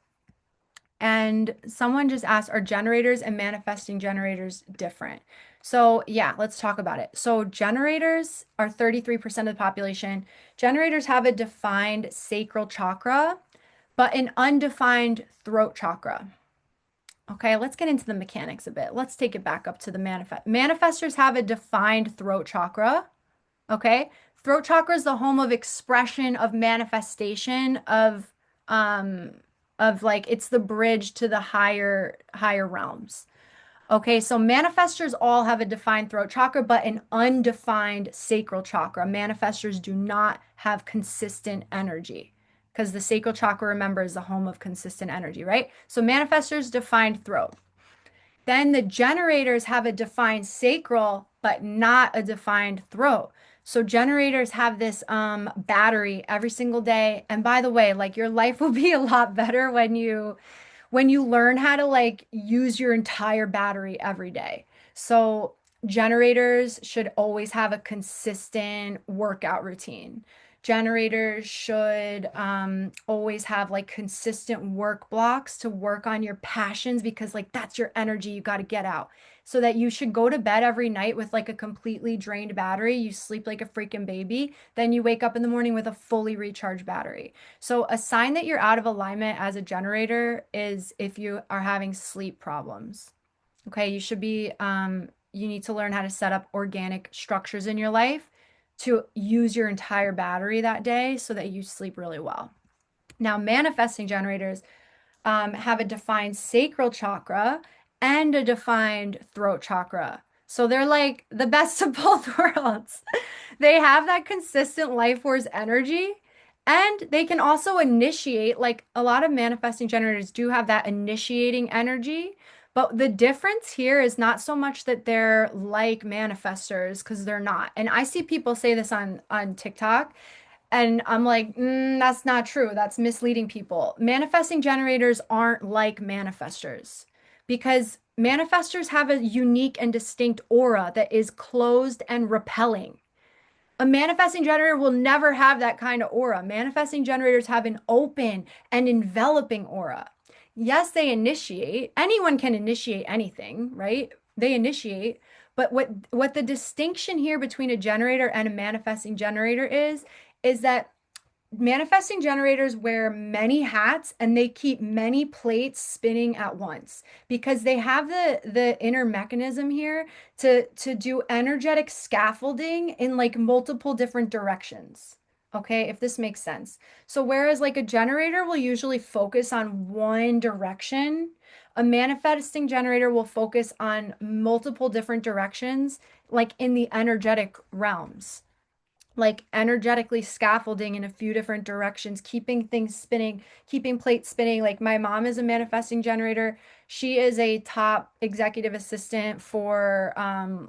And someone just asked, are generators and manifesting generators different? So, yeah, let's talk about it. So, generators are 33% of the population. Generators have a defined sacral chakra, but an undefined throat chakra. Okay, let's get into the mechanics a bit. Let's take it back up to the manifest. Manifestors have a defined throat chakra. Okay, throat chakra is the home of expression, of manifestation, um of like it's the bridge to the higher realms. Okay, so manifestors all have a defined throat chakra, but an undefined sacral chakra. Manifestors do not have consistent energy because the sacral chakra, remember, is the home of consistent energy, right? So manifestors defined throat. Then the generators have a defined sacral, but not a defined throat. So generators have this battery every single day. And by the way, like your life will be a lot better when you learn how to like use your entire battery every day. So generators should always have a consistent workout routine. Generators should always have like consistent work blocks to work on your passions because like that's your energy you got to get out. So that you should go to bed every night with like a completely drained battery. You sleep like a freaking baby. Then you wake up in the morning with a fully recharged battery. So a sign that you're out of alignment as a generator is if you are having sleep problems. Okay, you need to learn how to set up organic structures in your life to use your entire battery that day so that you sleep really well. Now, manifesting generators have a defined sacral chakra and a defined throat chakra. So they're like the best of both worlds. They have that consistent life force energy, and they can also initiate, like a lot of manifesting generators do have that initiating energy. But the difference here is not so much that they're like manifestors, because they're not. And I see people say this on TikTok. And I'm like, that's not true. That's misleading people. Manifesting generators aren't like manifestors because manifestors have a unique and distinct aura that is closed and repelling. A manifesting generator will never have that kind of aura. Manifesting generators have an open and enveloping aura. Yes, they initiate. Anyone can initiate anything, right? They initiate. But what the distinction here between a generator and a manifesting generator is that manifesting generators wear many hats and they keep many plates spinning at once because they have the inner mechanism here to do energetic scaffolding in like multiple different directions. Okay, if this makes sense. So whereas like a generator will usually focus on one direction, a manifesting generator will focus on multiple different directions, like in the energetic realms, like energetically scaffolding in a few different directions, keeping things spinning, keeping plates spinning. Like my mom is a manifesting generator. She is a top executive assistant for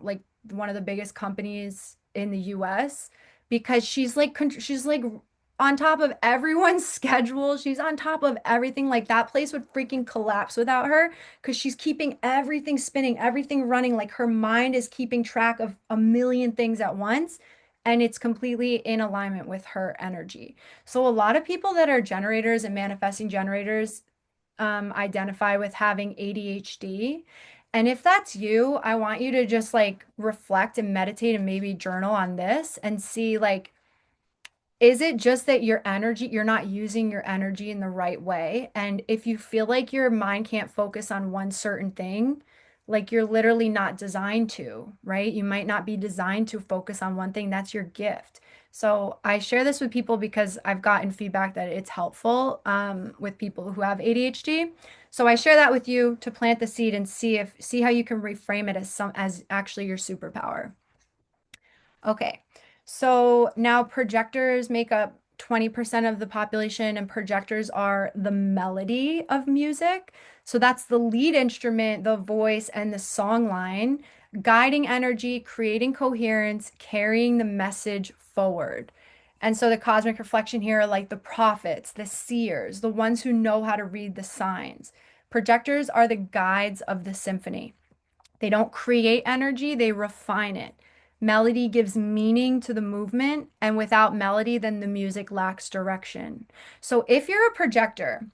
like one of the biggest companies in the US because she's like on top of everyone's schedule. She's on top of everything. Like that place would freaking collapse without her because she's keeping everything spinning, everything running. Like her mind is keeping track of a million things at once and it's completely in alignment with her energy. So a lot of people that are generators and manifesting generators identify with having ADHD. And if that's you, I want you to just like reflect and meditate and maybe journal on this and see like is it just that you're not using your energy in the right way? And if you feel like your mind can't focus on one certain thing, like you're literally not designed to, right? You might not be designed to focus on one thing. That's your gift. So I share this with people because I've gotten feedback that it's helpful with people who have ADHD. So I share that with you to plant the seed and see how you can reframe it as actually your superpower. Okay, so now projectors make up 20% of the population, and projectors are the melody of music. So that's the lead instrument, the voice, and the song line, guiding energy, creating coherence, carrying the message forward. And so the cosmic reflection here are like the prophets, the seers, the ones who know how to read the signs. Projectors are the guides of the symphony. They don't create energy, they refine it. Melody gives meaning to the movement, and without melody, then the music lacks direction. So if you're a projector,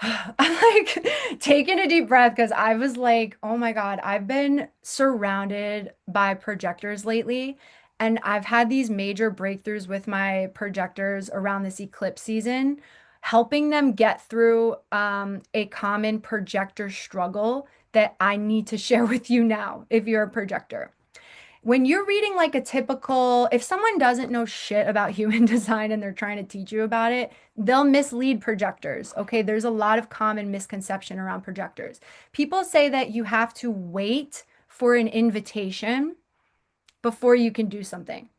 I'm like taking a deep breath because I was like, oh my God, I've been surrounded by projectors lately. And I've had these major breakthroughs with my projectors around this eclipse season, helping them get through a common projector struggle that I need to share with you now if you're a projector. When you're reading like a typical, if someone doesn't know shit about human design and they're trying to teach you about it, they'll mislead projectors. Okay, there's a lot of common misconception around projectors. People say that you have to wait for an invitation before you can do something.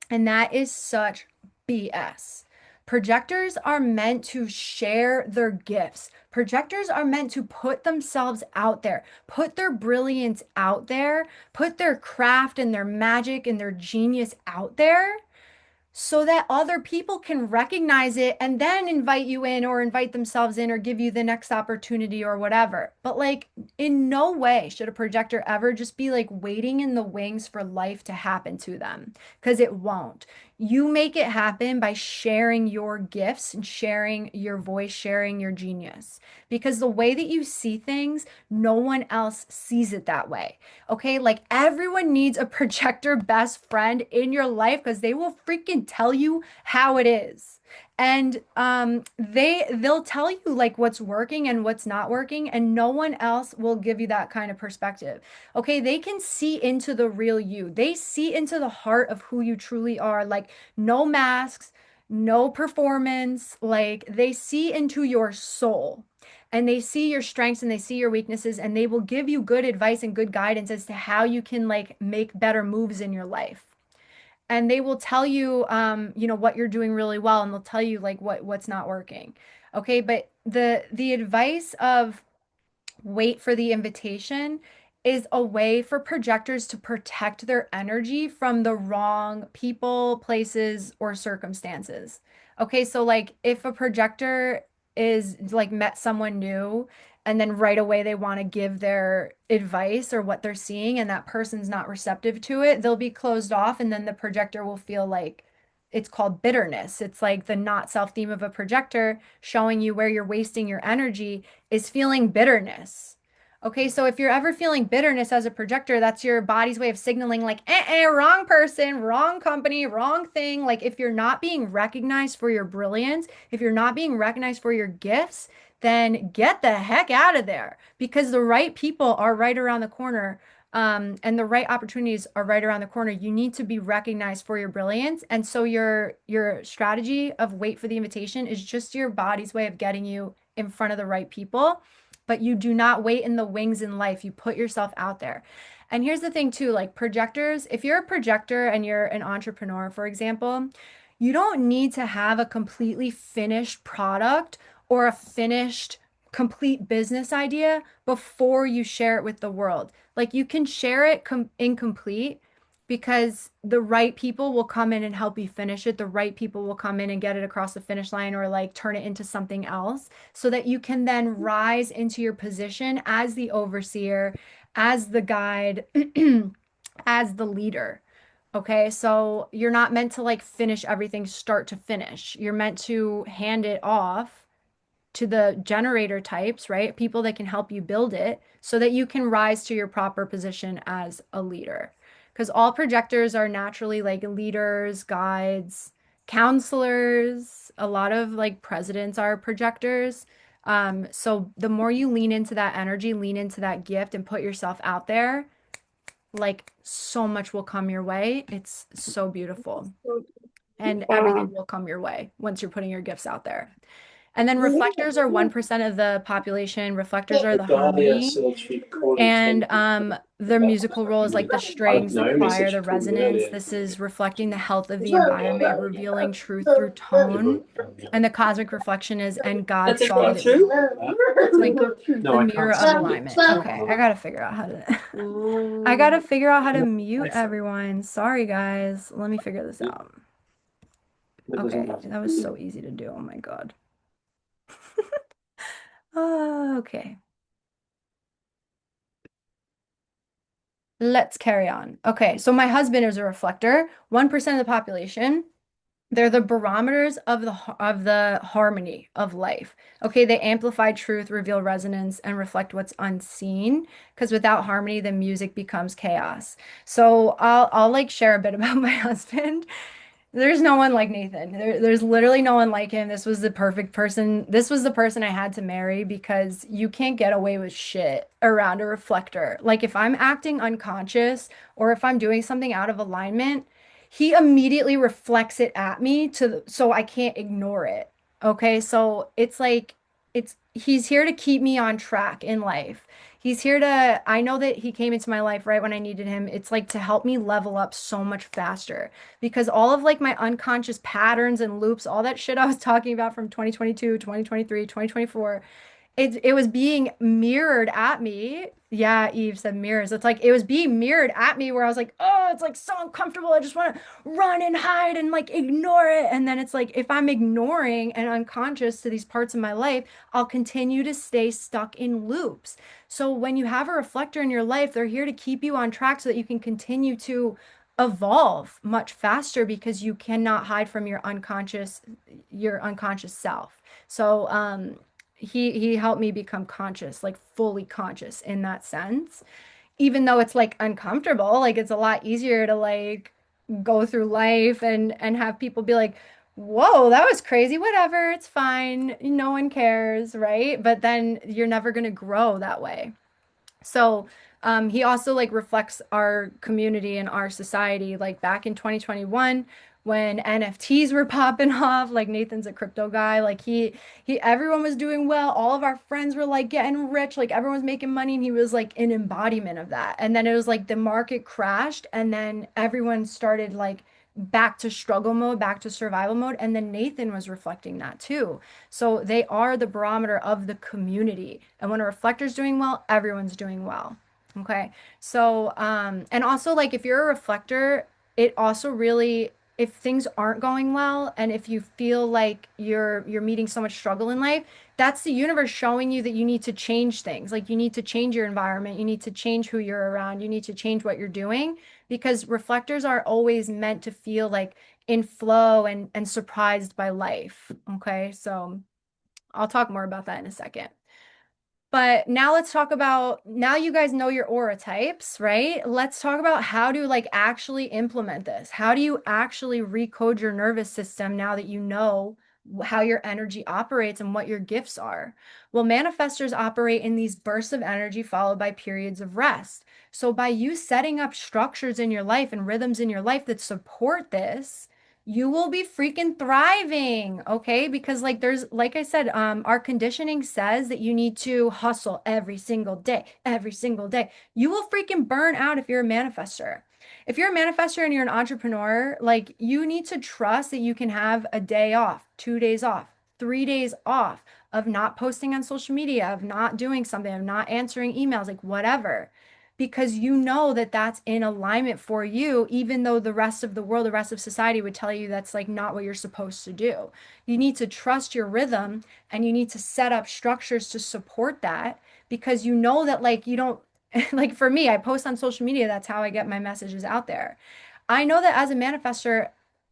And that is such BS. Projectors are meant to share their gifts. Projectors are meant to put themselves out there, put their brilliance out there, put their craft and their magic and their genius out there so that other people can recognize it and then invite you in or invite themselves in or give you the next opportunity or whatever. But like in no way should a projector ever just be like waiting in the wings for life to happen to them because it won't. You make it happen by sharing your gifts and sharing your voice, sharing your genius. Because the way that you see things, no one else sees it that way. Okay, like everyone needs a projector best friend in your life because they will freaking tell you how it is. And they'll tell you like what's working and what's not working, and no one else will give you that kind of perspective. Okay, they can see into the real you. They see into the heart of who you truly are. Like no masks, no performance. Like they see into your soul and they see your strengths and they see your weaknesses and they will give you good advice and good guidance as to how you can like make better moves in your life. And they will tell you what you're doing really well and they'll tell you like what's not working. Okay, but the advice of wait for the invitation is a way for projectors to protect their energy from the wrong people, places, or circumstances. Okay, so like if a projector is like met someone new and then right away they want to give their advice or what they're seeing and that person's not receptive to it, they'll be closed off and then the projector will feel like it's called bitterness. It's like the not self theme of a projector showing you where you're wasting your energy is feeling bitterness. Okay, so if you're ever feeling bitterness as a projector, that's your body's way of signaling, like, wrong person, wrong company, wrong thing. Like, if you're not being recognized for your brilliance, if you're not being recognized for your gifts, then get the heck out of there because the right people are right around the corner. And the right opportunities are right around the corner. You need to be recognized for your brilliance. And so your strategy of wait for the invitation is just your body's way of getting you in front of the right people, but you do not wait in the wings in life. You put yourself out there. And here's the thing too, like projectors, if you're a projector and you're an entrepreneur, for example, you don't need to have a completely finished product or a finished complete business idea before you share it with the world. Like you can share it incomplete because the right people will come in and help you finish it. The right people will come in and get it across the finish line or like turn it into something else so that you can then rise into your position as the overseer, as the guide, as the leader. Okay, so you're not meant to like finish everything start to finish. You're meant to hand it off to the generator types, right? People that can help you build it so that you can rise to your proper position as a leader. Because all projectors are naturally like leaders, guides, counselors. A lot of like presidents are projectors. So the more you lean into that energy, lean into that gift and put yourself out there, like so much will come your way. It's so beautiful. And everything Wow. will come your way once you're putting your gifts out there. And then reflectors are 1% of the population. Reflectors are the harmony. And their musical role is like the strings, the choir, the resonance. This is reflecting the health of the environment, revealing truth through tone. And the cosmic reflection is, and God saw that it was it's like the mirror of alignment. Okay, I gotta figure out how to I gotta figure out how to mute everyone. Sorry guys. Let me figure this out. Okay, that was so easy to do. Oh my God. Okay. Let's carry on. Okay, so my husband is a reflector, 1% of the population. They're the barometers of the harmony of life. Okay, they amplify truth, reveal resonance, and reflect what's unseen. Because without harmony, the music becomes chaos. So I'll like share a bit about my husband. There's no one like Nathan. There's literally no one like him. This was the perfect person. This was the person I had to marry because you can't get away with shit around a reflector. Like if I'm acting unconscious or if I'm doing something out of alignment, he immediately reflects it at me so I can't ignore it. Okay? So it's like he's here to keep me on track in life. He's here to, I know that he came into my life right when I needed him. It's like to help me level up so much faster because all of like my unconscious patterns and loops, all that shit I was talking about from 2022, 2023, 2024, it was being mirrored at me. Yeah, Eve said mirrors. It's like it was being mirrored at me where I was like, oh, it's like so uncomfortable. I just want to run and hide and like ignore it. And then it's like if I'm ignoring and unconscious to these parts of my life, I'll continue to stay stuck in loops. So when you have a reflector in your life, they're here to keep you on track so that you can continue to evolve much faster because you cannot hide from your unconscious self. So he helped me become conscious, like fully conscious in that sense. Even though it's like uncomfortable, like it's a lot easier to like go through life and have people be like, "Whoa, that was crazy. Whatever, it's fine. No one cares, right?" But then you're never going to grow that way. So, he also like reflects our community and our society. Like back in 2021, when NFTs were popping off, like Nathan's a crypto guy. Like everyone was doing well. All of our friends were like getting rich. Like everyone was making money, and he was like an embodiment of that. And then it was like the market crashed, and then everyone started like back to struggle mode, back to survival mode. And then Nathan was reflecting that too. So they are the barometer of the community. And when a reflector's doing well, everyone's doing well. Okay. So, and also like if you're a reflector, it also really, if things aren't going well and if you feel like you're meeting so much struggle in life, that's the universe showing you that you need to change things. Like you need to change your environment, you need to change who you're around, you need to change what you're doing because reflectors are always meant to feel like in flow and surprised by life. Okay? So, I'll talk more about that in a second. But now let's talk about now you guys know your aura types, right? Let's talk about how to like actually implement this. How do you actually recode your nervous system now that you know how your energy operates and what your gifts are? Well, manifestors operate in these bursts of energy followed by periods of rest. So by you setting up structures in your life and rhythms in your life that support this, you will be freaking thriving, okay? Because like there's like I said, our conditioning says that you need to hustle every single day, every single day. You will freaking burn out if you're a manifestor. If you're a manifestor and you're an entrepreneur, like you need to trust that you can have a day off, 2 days off, 3 days off of not posting on social media, of not doing something, of not answering emails, like whatever because you know that that's in alignment for you, even though the rest of the world, the rest of society would tell you that's like not what you're supposed to do. You need to trust your rhythm and you need to set up structures to support that because you know that like you don't like for me, I post on social media, that's how I get my messages out there. I know that as a manifester,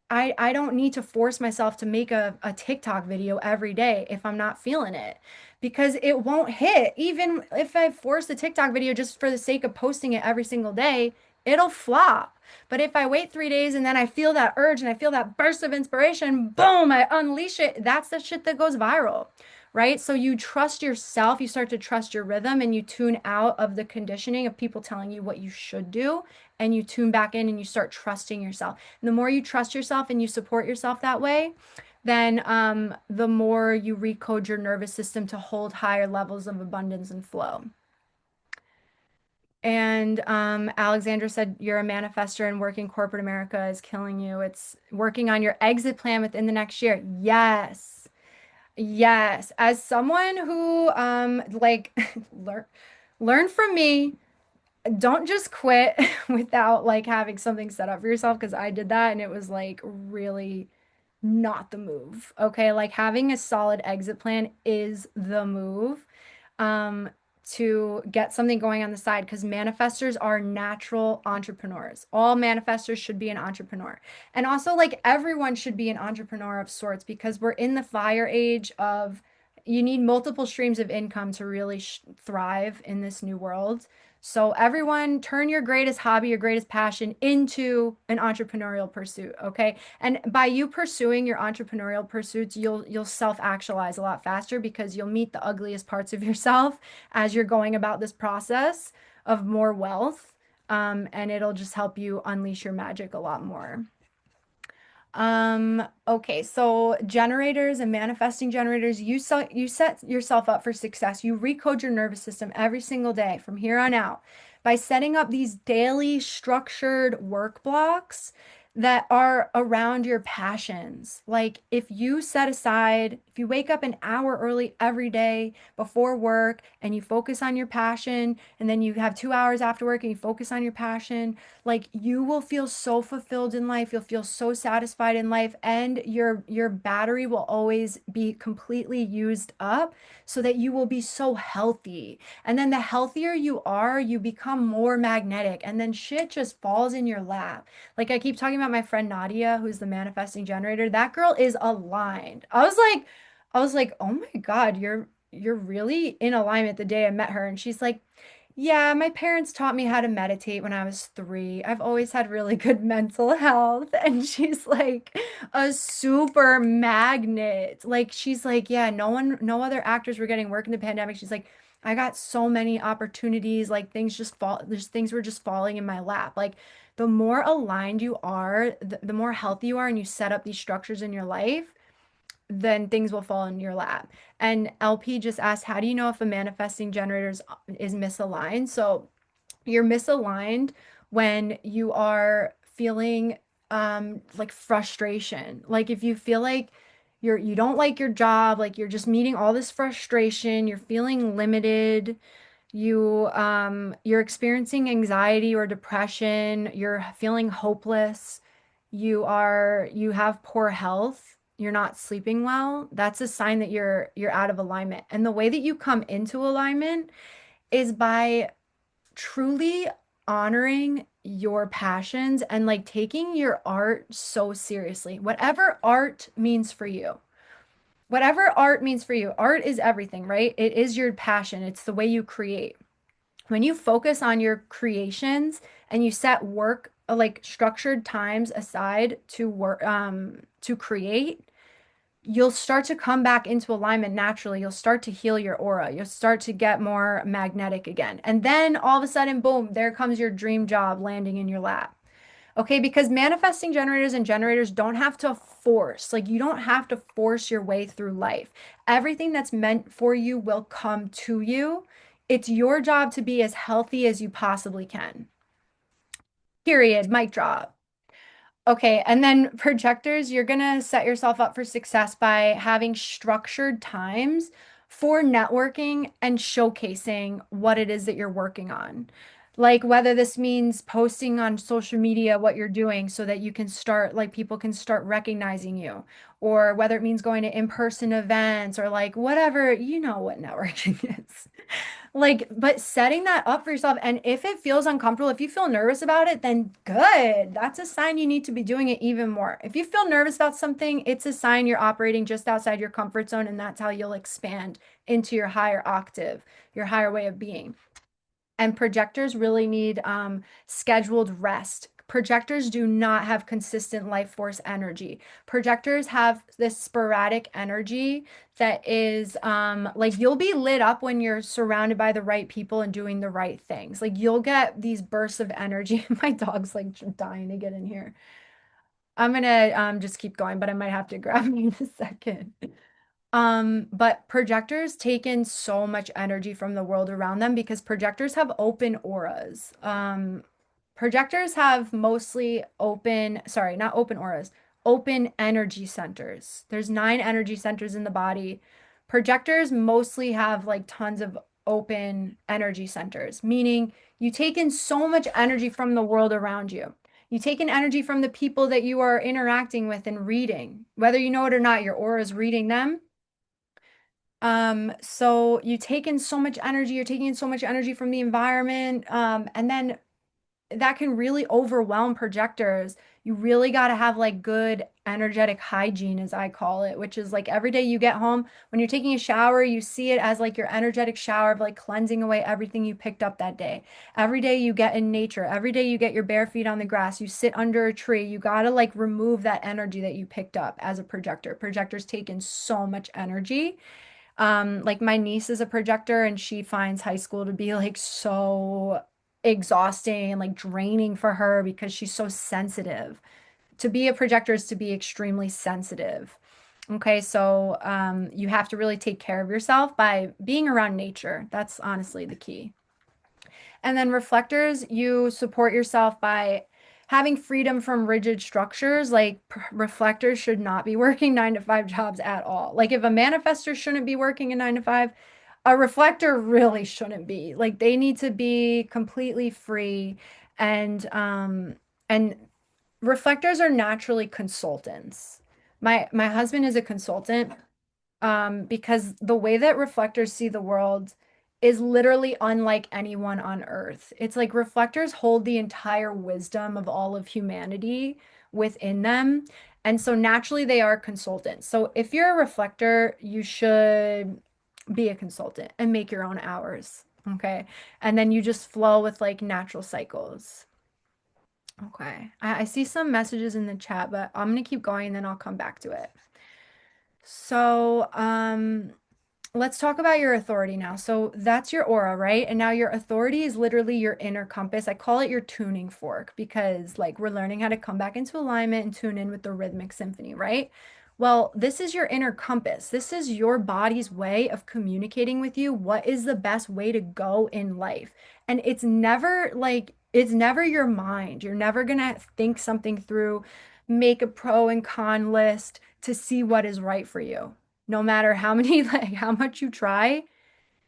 I don't need to force myself to make a TikTok video every day if I'm not feeling it because it won't hit. Even if I force the TikTok video just for the sake of posting it every single day, it'll flop. But if I wait 3 days and then I feel that urge and I feel that burst of inspiration, boom, I unleash it. That's the shit that goes viral, right? So you trust yourself, you start to trust your rhythm, and you tune out of the conditioning of people telling you what you should do, and you tune back in and you start trusting yourself. And the more you trust yourself and you support yourself that way, then the more you recode your nervous system to hold higher levels of abundance and flow. And Alexandra said, you're a manifestor and working corporate America is killing you. It's working on your exit plan within the next year. Yes. Yes. As someone who like learn from me, don't just quit without like having something set up for yourself because I did that and it was like really not the move. Okay, like having a solid exit plan is the move. Um, to get something going on the side because manifestors are natural entrepreneurs. All manifestors should be an entrepreneur. And also, like, everyone should be an entrepreneur of sorts because we're in the fire age of you need multiple streams of income to really thrive in this new world. So everyone turn your greatest hobby, your greatest passion into an entrepreneurial pursuit, okay? And by you pursuing your entrepreneurial pursuits, you'll self-actualize a lot faster because you'll meet the ugliest parts of yourself as you're going about this process of more wealth. And it'll just help you unleash your magic a lot more. Okay, so generators and manifesting generators, you set yourself up for success. You recode your nervous system every single day from here on out by setting up these daily structured work blocks that are around your passions. Like if you wake up an hour early every day before work and you focus on your passion, and then you have 2 hours after work and you focus on your passion, like you will feel so fulfilled in life, you'll feel so satisfied in life, and your battery will always be completely used up so that you will be so healthy. And then the healthier you are, you become more magnetic, and then shit just falls in your lap. Like I keep talking about my friend Nadia, who's the manifesting generator. That girl is aligned. I was like, "Oh my God, you're really in alignment," the day I met her, and she's like, yeah, my parents taught me how to meditate when I was 3. I've always had really good mental health. And she's like a super magnet. Like, she's like, yeah, no other actors were getting work in the pandemic. She's like, I got so many opportunities. Like, things were just falling in my lap. Like, the more aligned you are, the more healthy you are, and you set up these structures in your life, then things will fall in your lap. And LP just asked, how do you know if a manifesting generator is misaligned? So you're misaligned when you are feeling like frustration. Like if you feel like you don't like your job, like you're just meeting all this frustration, you're feeling limited, you're experiencing anxiety or depression, you're feeling hopeless, you have poor health, you're not sleeping well, that's a sign that you're out of alignment. And the way that you come into alignment is by truly honoring your passions and like taking your art so seriously. Whatever art means for you. Whatever art means for you. Art is everything, right? It is your passion. It's the way you create. When you focus on your creations and you set work like structured times aside to work to create, you'll start to come back into alignment naturally. You'll start to heal your aura. You'll start to get more magnetic again. And then all of a sudden, boom, there comes your dream job landing in your lap. Okay, because manifesting generators and generators don't have to force, like, you don't have to force your way through life. Everything that's meant for you will come to you. It's your job to be as healthy as you possibly can. Period. Mic drop. Okay, and then projectors, you're gonna set yourself up for success by having structured times for networking and showcasing what it is that you're working on. Like whether this means posting on social media what you're doing so that you can start, like people can start recognizing you, or whether it means going to in-person events or like whatever, you know what networking is. Like, but setting that up for yourself, and if it feels uncomfortable, if you feel nervous about it, then good. That's a sign you need to be doing it even more. If you feel nervous about something, it's a sign you're operating just outside your comfort zone, and that's how you'll expand into your higher octave, your higher way of being. And projectors really need scheduled rest. Projectors do not have consistent life force energy. Projectors have this sporadic energy that is like you'll be lit up when you're surrounded by the right people and doing the right things. Like you'll get these bursts of energy. My dog's like dying to get in here. I'm gonna just keep going, but I might have to grab me in a second. But projectors take in so much energy from the world around them because projectors have open auras. Projectors have mostly open, sorry, not open auras, open energy centers. There's 9 energy centers in the body. Projectors mostly have like tons of open energy centers, meaning you take in so much energy from the world around you. You take in energy from the people that you are interacting with and reading. Whether you know it or not, your aura is reading them. So you take in so much energy, you're taking in so much energy from the environment, and then that can really overwhelm projectors. You really got to have like good energetic hygiene, as I call it, which is like every day you get home, when you're taking a shower, you see it as like your energetic shower of like cleansing away everything you picked up that day. Every day you get in nature, every day you get your bare feet on the grass, you sit under a tree, you got to like remove that energy that you picked up as a projector. Projectors take in so much energy. Like my niece is a projector and she finds high school to be like so exhausting and like draining for her because she's so sensitive. To be a projector is to be extremely sensitive. Okay, so you have to really take care of yourself by being around nature. That's honestly the key. And then reflectors, you support yourself by having freedom from rigid structures. Like reflectors should not be working 9 to 5 jobs at all. Like if a manifestor shouldn't be working a 9 to 5, a reflector really shouldn't be. Like they need to be completely free and reflectors are naturally consultants. My husband is a consultant because the way that reflectors see the world is literally unlike anyone on Earth. It's like reflectors hold the entire wisdom of all of humanity within them. And so naturally, they are consultants. So if you're a reflector, you should be a consultant and make your own hours. Okay. And then you just flow with like natural cycles. Okay. I see some messages in the chat, but I'm going to keep going and then I'll come back to it. So, let's talk about your authority now. So that's your aura, right? And now your authority is literally your inner compass. I call it your tuning fork because, like, we're learning how to come back into alignment and tune in with the rhythmic symphony, right? Well, this is your inner compass. This is your body's way of communicating with you what is the best way to go in life. And it's never your mind. You're never gonna think something through, make a pro and con list to see what is right for you. No matter how many, like how much you try,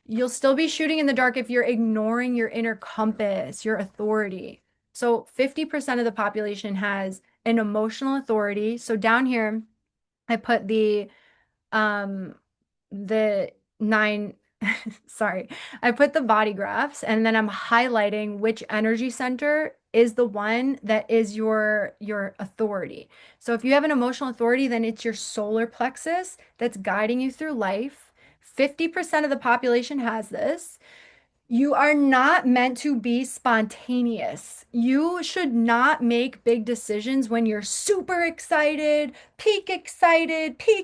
you'll still be shooting in the dark if you're ignoring your inner compass, your authority. So 50% of the population has an emotional authority. So down here, I put um the nine sorry, I put the body graphs and then I'm highlighting which energy center is the one that is your authority. So if you have an emotional authority, then it's your solar plexus that's guiding you through life. 50% of the population has this. You are not meant to be spontaneous. You should not make big decisions when you're super excited, peak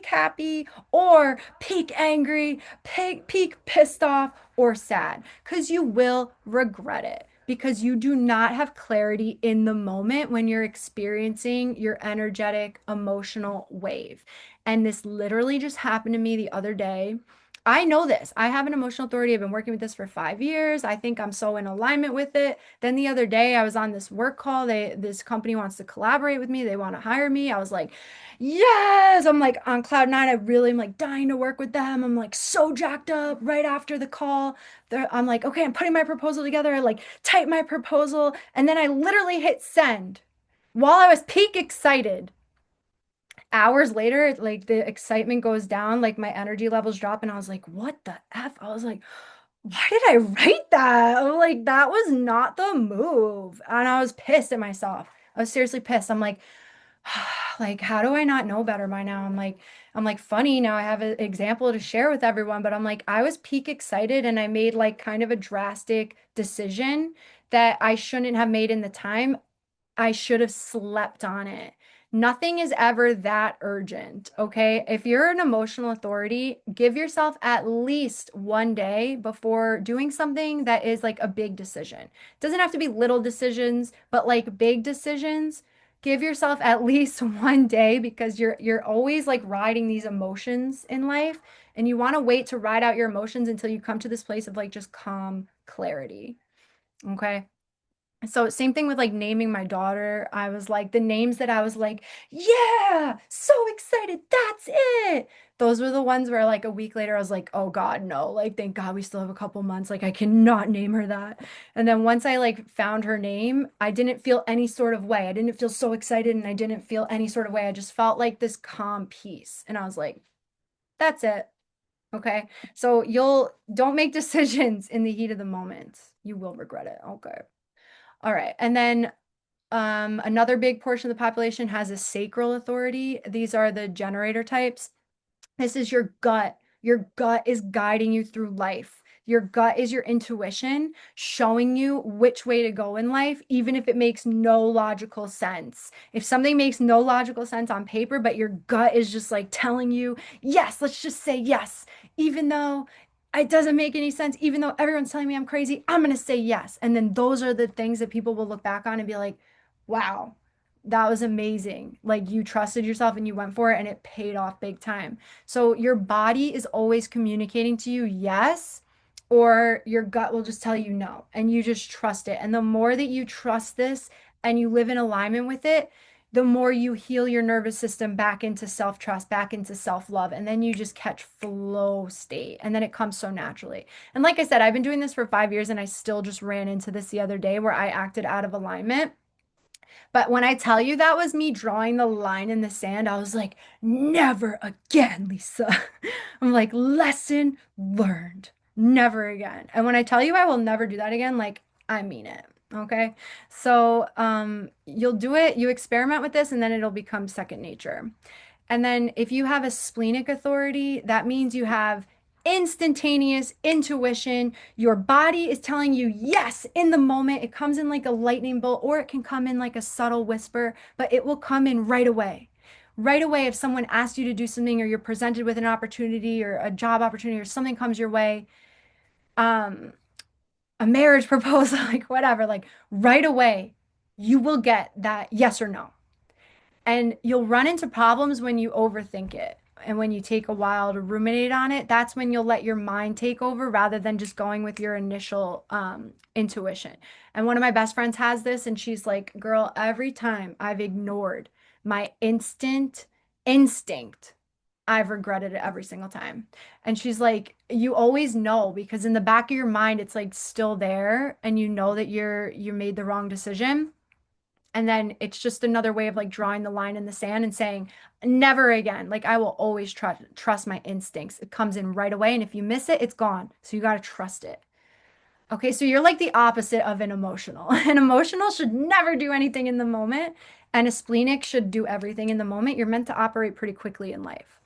happy, or peak angry, peak pissed off, or sad, because you will regret it. Because you do not have clarity in the moment when you're experiencing your energetic emotional wave. And this literally just happened to me the other day. I know this. I have an emotional authority. I've been working with this for 5 years. I think I'm so in alignment with it. Then the other day I was on this work call. This company wants to collaborate with me. They want to hire me. I was like, yes. I'm like on cloud nine. I really am like dying to work with them. I'm like so jacked up right after the call. I'm like, okay, I'm putting my proposal together. I like type my proposal. And then I literally hit send while I was peak excited. Hours later, like the excitement goes down, like my energy levels drop, and I was like, what the F? I was like, why did I write that? I was like, that was not the move. And I was pissed at myself. I was seriously pissed. I'm like, like, how do I not know better by now? I'm like, funny now I have an example to share with everyone, but I'm like, I was peak excited and I made like kind of a drastic decision that I shouldn't have made in the time. I should have slept on it. Nothing is ever that urgent, okay? If you're an emotional authority, give yourself at least one day before doing something that is like a big decision. It doesn't have to be little decisions, but like big decisions. Give yourself at least one day because you're always like riding these emotions in life and you want to wait to ride out your emotions until you come to this place of like just calm clarity. Okay? So same thing with like naming my daughter. I was like the names that I was like, yeah, so excited. That's it. Those were the ones where like a week later I was like, oh God, no. Like thank God we still have a couple months. Like I cannot name her that. And then once I like found her name, I didn't feel any sort of way. I didn't feel so excited and I didn't feel any sort of way. I just felt like this calm peace. And I was like, that's it. Okay. So you'll don't make decisions in the heat of the moment. You will regret it. Okay. All right. And then another big portion of the population has a sacral authority. These are the generator types. This is your gut. Your gut is guiding you through life. Your gut is your intuition showing you which way to go in life, even if it makes no logical sense. If something makes no logical sense on paper, but your gut is just like telling you, yes, let's just say yes, even though it doesn't make any sense, even though everyone's telling me I'm crazy, I'm going to say yes. And then those are the things that people will look back on and be like, wow, that was amazing. Like you trusted yourself and you went for it and it paid off big time. So your body is always communicating to you yes, or your gut will just tell you no, and you just trust it. And the more that you trust this and you live in alignment with it, the more you heal your nervous system back into self-trust, back into self-love, and then you just catch flow state. And then it comes so naturally. And like I said, I've been doing this for 5 years and I still just ran into this the other day where I acted out of alignment. But when I tell you that was me drawing the line in the sand, I was like, never again, Lisa. I'm like, lesson learned. Never again. And when I tell you I will never do that again, like, I mean it. Okay. So, you'll do it, you experiment with this, and then it'll become second nature. And then if you have a splenic authority, that means you have instantaneous intuition. Your body is telling you yes in the moment. It comes in like a lightning bolt, or it can come in like a subtle whisper, but it will come in right away. Right away, if someone asks you to do something, or you're presented with an opportunity or a job opportunity, or something comes your way, um, a marriage proposal, like whatever, like right away, you will get that yes or no. And you'll run into problems when you overthink it. And when you take a while to ruminate on it, that's when you'll let your mind take over rather than just going with your initial intuition. And one of my best friends has this, and she's like, girl, every time I've ignored my instinct, I've regretted it every single time. And she's like, you always know because in the back of your mind, it's like still there, and you know that you made the wrong decision. And then it's just another way of like drawing the line in the sand and saying, never again. Like I will always trust my instincts. It comes in right away. And if you miss it, it's gone. So you got to trust it. Okay, so you're like the opposite of an emotional. An emotional should never do anything in the moment, and a splenic should do everything in the moment. You're meant to operate pretty quickly in life.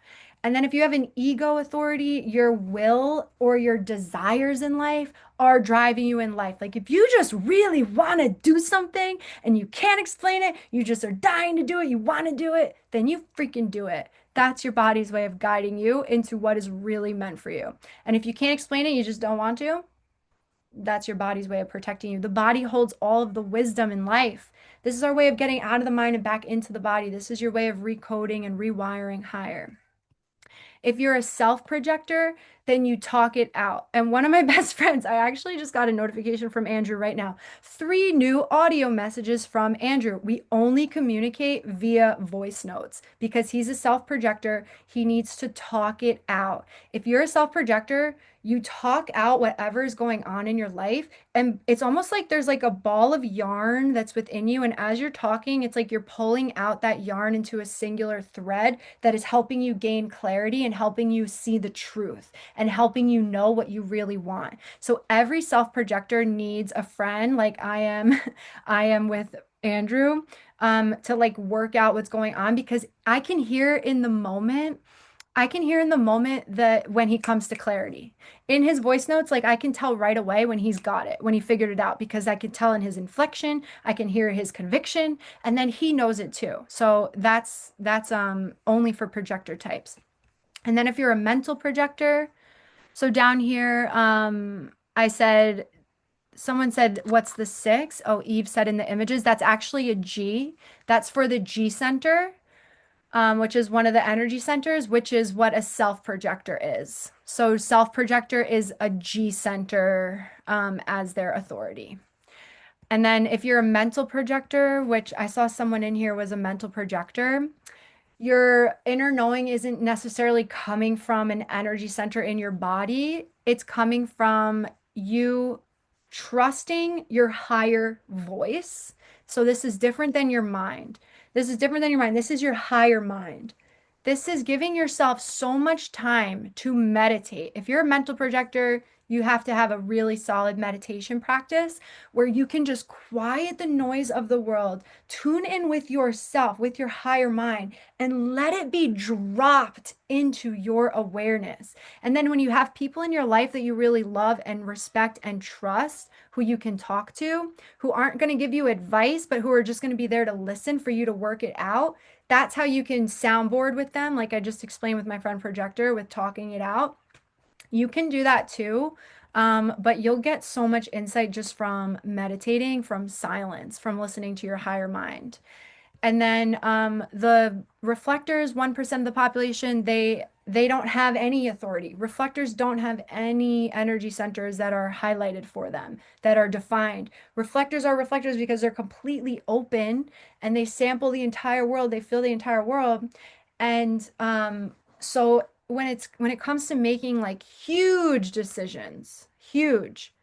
And then if you have an ego authority, your will or your desires in life are driving you in life. Like if you just really want to do something and you can't explain it, you just are dying to do it, you want to do it, then you freaking do it. That's your body's way of guiding you into what is really meant for you. And if you can't explain it, you just don't want to, that's your body's way of protecting you. The body holds all of the wisdom in life. This is our way of getting out of the mind and back into the body. This is your way of recoding and rewiring higher. If you're a self projector, then you talk it out. And one of my best friends, I actually just got a notification from Andrew right now. 3 new audio messages from Andrew. We only communicate via voice notes because he's a self projector. He needs to talk it out. If you're a self projector, you talk out whatever is going on in your life. And it's almost like there's like a ball of yarn that's within you. And as you're talking, it's like you're pulling out that yarn into a singular thread that is helping you gain clarity and helping you see the truth and helping you know what you really want. So every self-projector needs a friend like I am I am with Andrew to like work out what's going on because I can hear in the moment that when he comes to clarity. In his voice notes, like I can tell right away when he's got it, when he figured it out, because I can tell in his inflection, I can hear his conviction, and then he knows it too. So that's only for projector types. And then if you're a mental projector, so down here, I said someone said, what's the six? Oh, Eve said in the images, that's actually a G. That's for the G center, which is one of the energy centers, which is what a self projector is. So, self projector is a G center as their authority. And then, if you're a mental projector, which I saw someone in here was a mental projector, your inner knowing isn't necessarily coming from an energy center in your body. It's coming from you trusting your higher voice. So this is different than your mind. This is different than your mind. This is your higher mind. This is giving yourself so much time to meditate. If you're a mental projector, you have to have a really solid meditation practice where you can just quiet the noise of the world, tune in with yourself, with your higher mind, and let it be dropped into your awareness. And then when you have people in your life that you really love and respect and trust, who you can talk to, who aren't going to give you advice, but who are just going to be there to listen for you to work it out, that's how you can soundboard with them, like I just explained with my friend Projector with talking it out. You can do that too. But you'll get so much insight just from meditating, from silence, from listening to your higher mind. And then the reflectors, 1% of the population, they don't have any authority. Reflectors don't have any energy centers that are highlighted for them, that are defined. Reflectors are reflectors because they're completely open and they sample the entire world, they feel the entire world. And so when it comes to making like huge decisions, huge,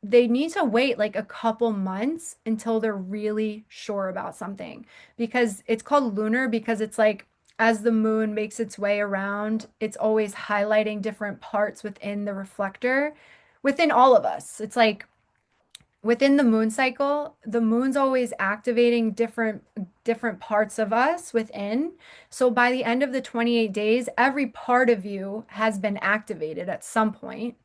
they need to wait like a couple months until they're really sure about something, because it's called lunar because it's like as the moon makes its way around, it's always highlighting different parts within the reflector, within all of us. It's like within the moon cycle, the moon's always activating different parts of us within. So by the end of the 28 days, every part of you has been activated at some point.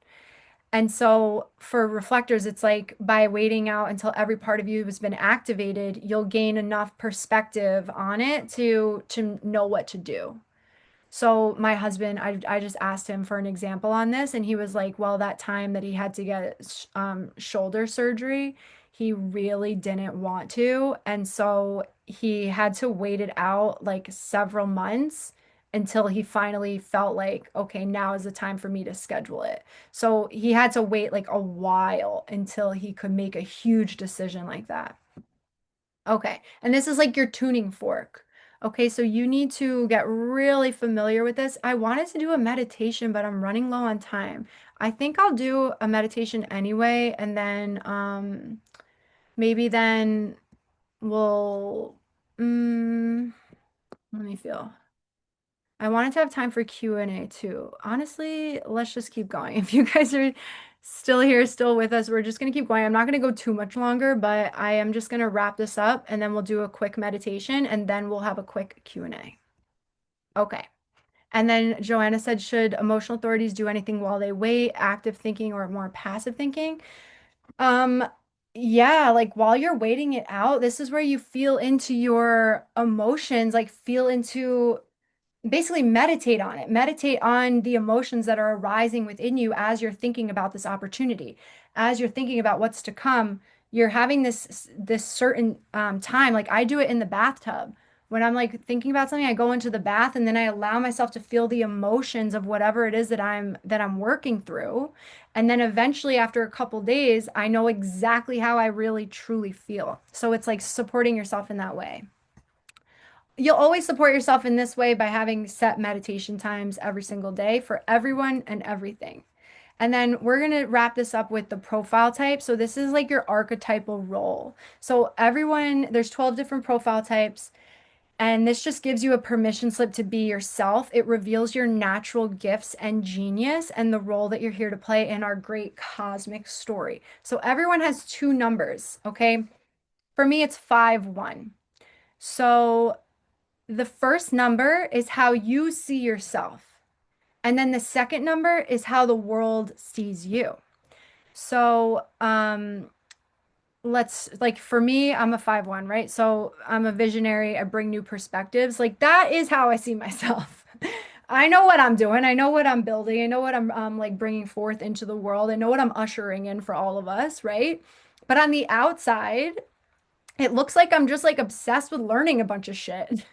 And so for reflectors, it's like by waiting out until every part of you has been activated, you'll gain enough perspective on it to know what to do. So my husband, I just asked him for an example on this, and he was like, well, that time that he had to get shoulder surgery, he really didn't want to. And so he had to wait it out like several months until he finally felt like, okay, now is the time for me to schedule it. So he had to wait like a while until he could make a huge decision like that. Okay, and this is like your tuning fork. Okay, so you need to get really familiar with this. I wanted to do a meditation, but I'm running low on time. I think I'll do a meditation anyway, and then maybe then we'll let me feel. I wanted to have time for Q&A too. Honestly, let's just keep going. If you guys are still here, still with us, we're just going to keep going. I'm not going to go too much longer, but I am just going to wrap this up and then we'll do a quick meditation and then we'll have a quick Q&A. Okay. And then Joanna said, should emotional authorities do anything while they wait, active thinking or more passive thinking? Um, yeah, like while you're waiting it out, this is where you feel into your emotions, like feel into basically meditate on it. Meditate on the emotions that are arising within you as you're thinking about this opportunity. As you're thinking about what's to come, you're having this certain time. Like I do it in the bathtub. When I'm like thinking about something, I go into the bath and then I allow myself to feel the emotions of whatever it is that I'm working through. And then eventually after a couple days, I know exactly how I really truly feel. So it's like supporting yourself in that way. You'll always support yourself in this way by having set meditation times every single day for everyone and everything. And then we're going to wrap this up with the profile type. So this is like your archetypal role. So everyone, there's 12 different profile types, and this just gives you a permission slip to be yourself. It reveals your natural gifts and genius and the role that you're here to play in our great cosmic story. So everyone has two numbers, okay? For me, it's 5-1. So the first number is how you see yourself. And then the second number is how the world sees you. So, let's like for me, I'm a 5-1, right? So I'm a visionary. I bring new perspectives. Like that is how I see myself. I know what I'm doing. I know what I'm building. I know what I'm like bringing forth into the world. I know what I'm ushering in for all of us, right? But on the outside, it looks like I'm just like obsessed with learning a bunch of shit.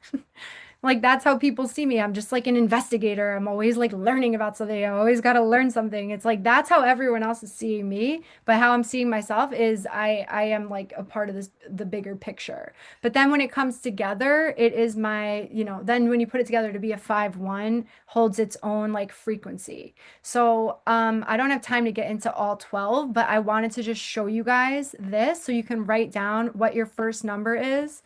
Like that's how people see me. I'm just like an investigator. I'm always like learning about something. I always got to learn something. It's like that's how everyone else is seeing me, but how I'm seeing myself is I am like a part of this the bigger picture. But then when it comes together, it is my, then when you put it together to be a 5-1 holds its own like frequency. So, I don't have time to get into all 12, but I wanted to just show you guys this so you can write down what your first number is.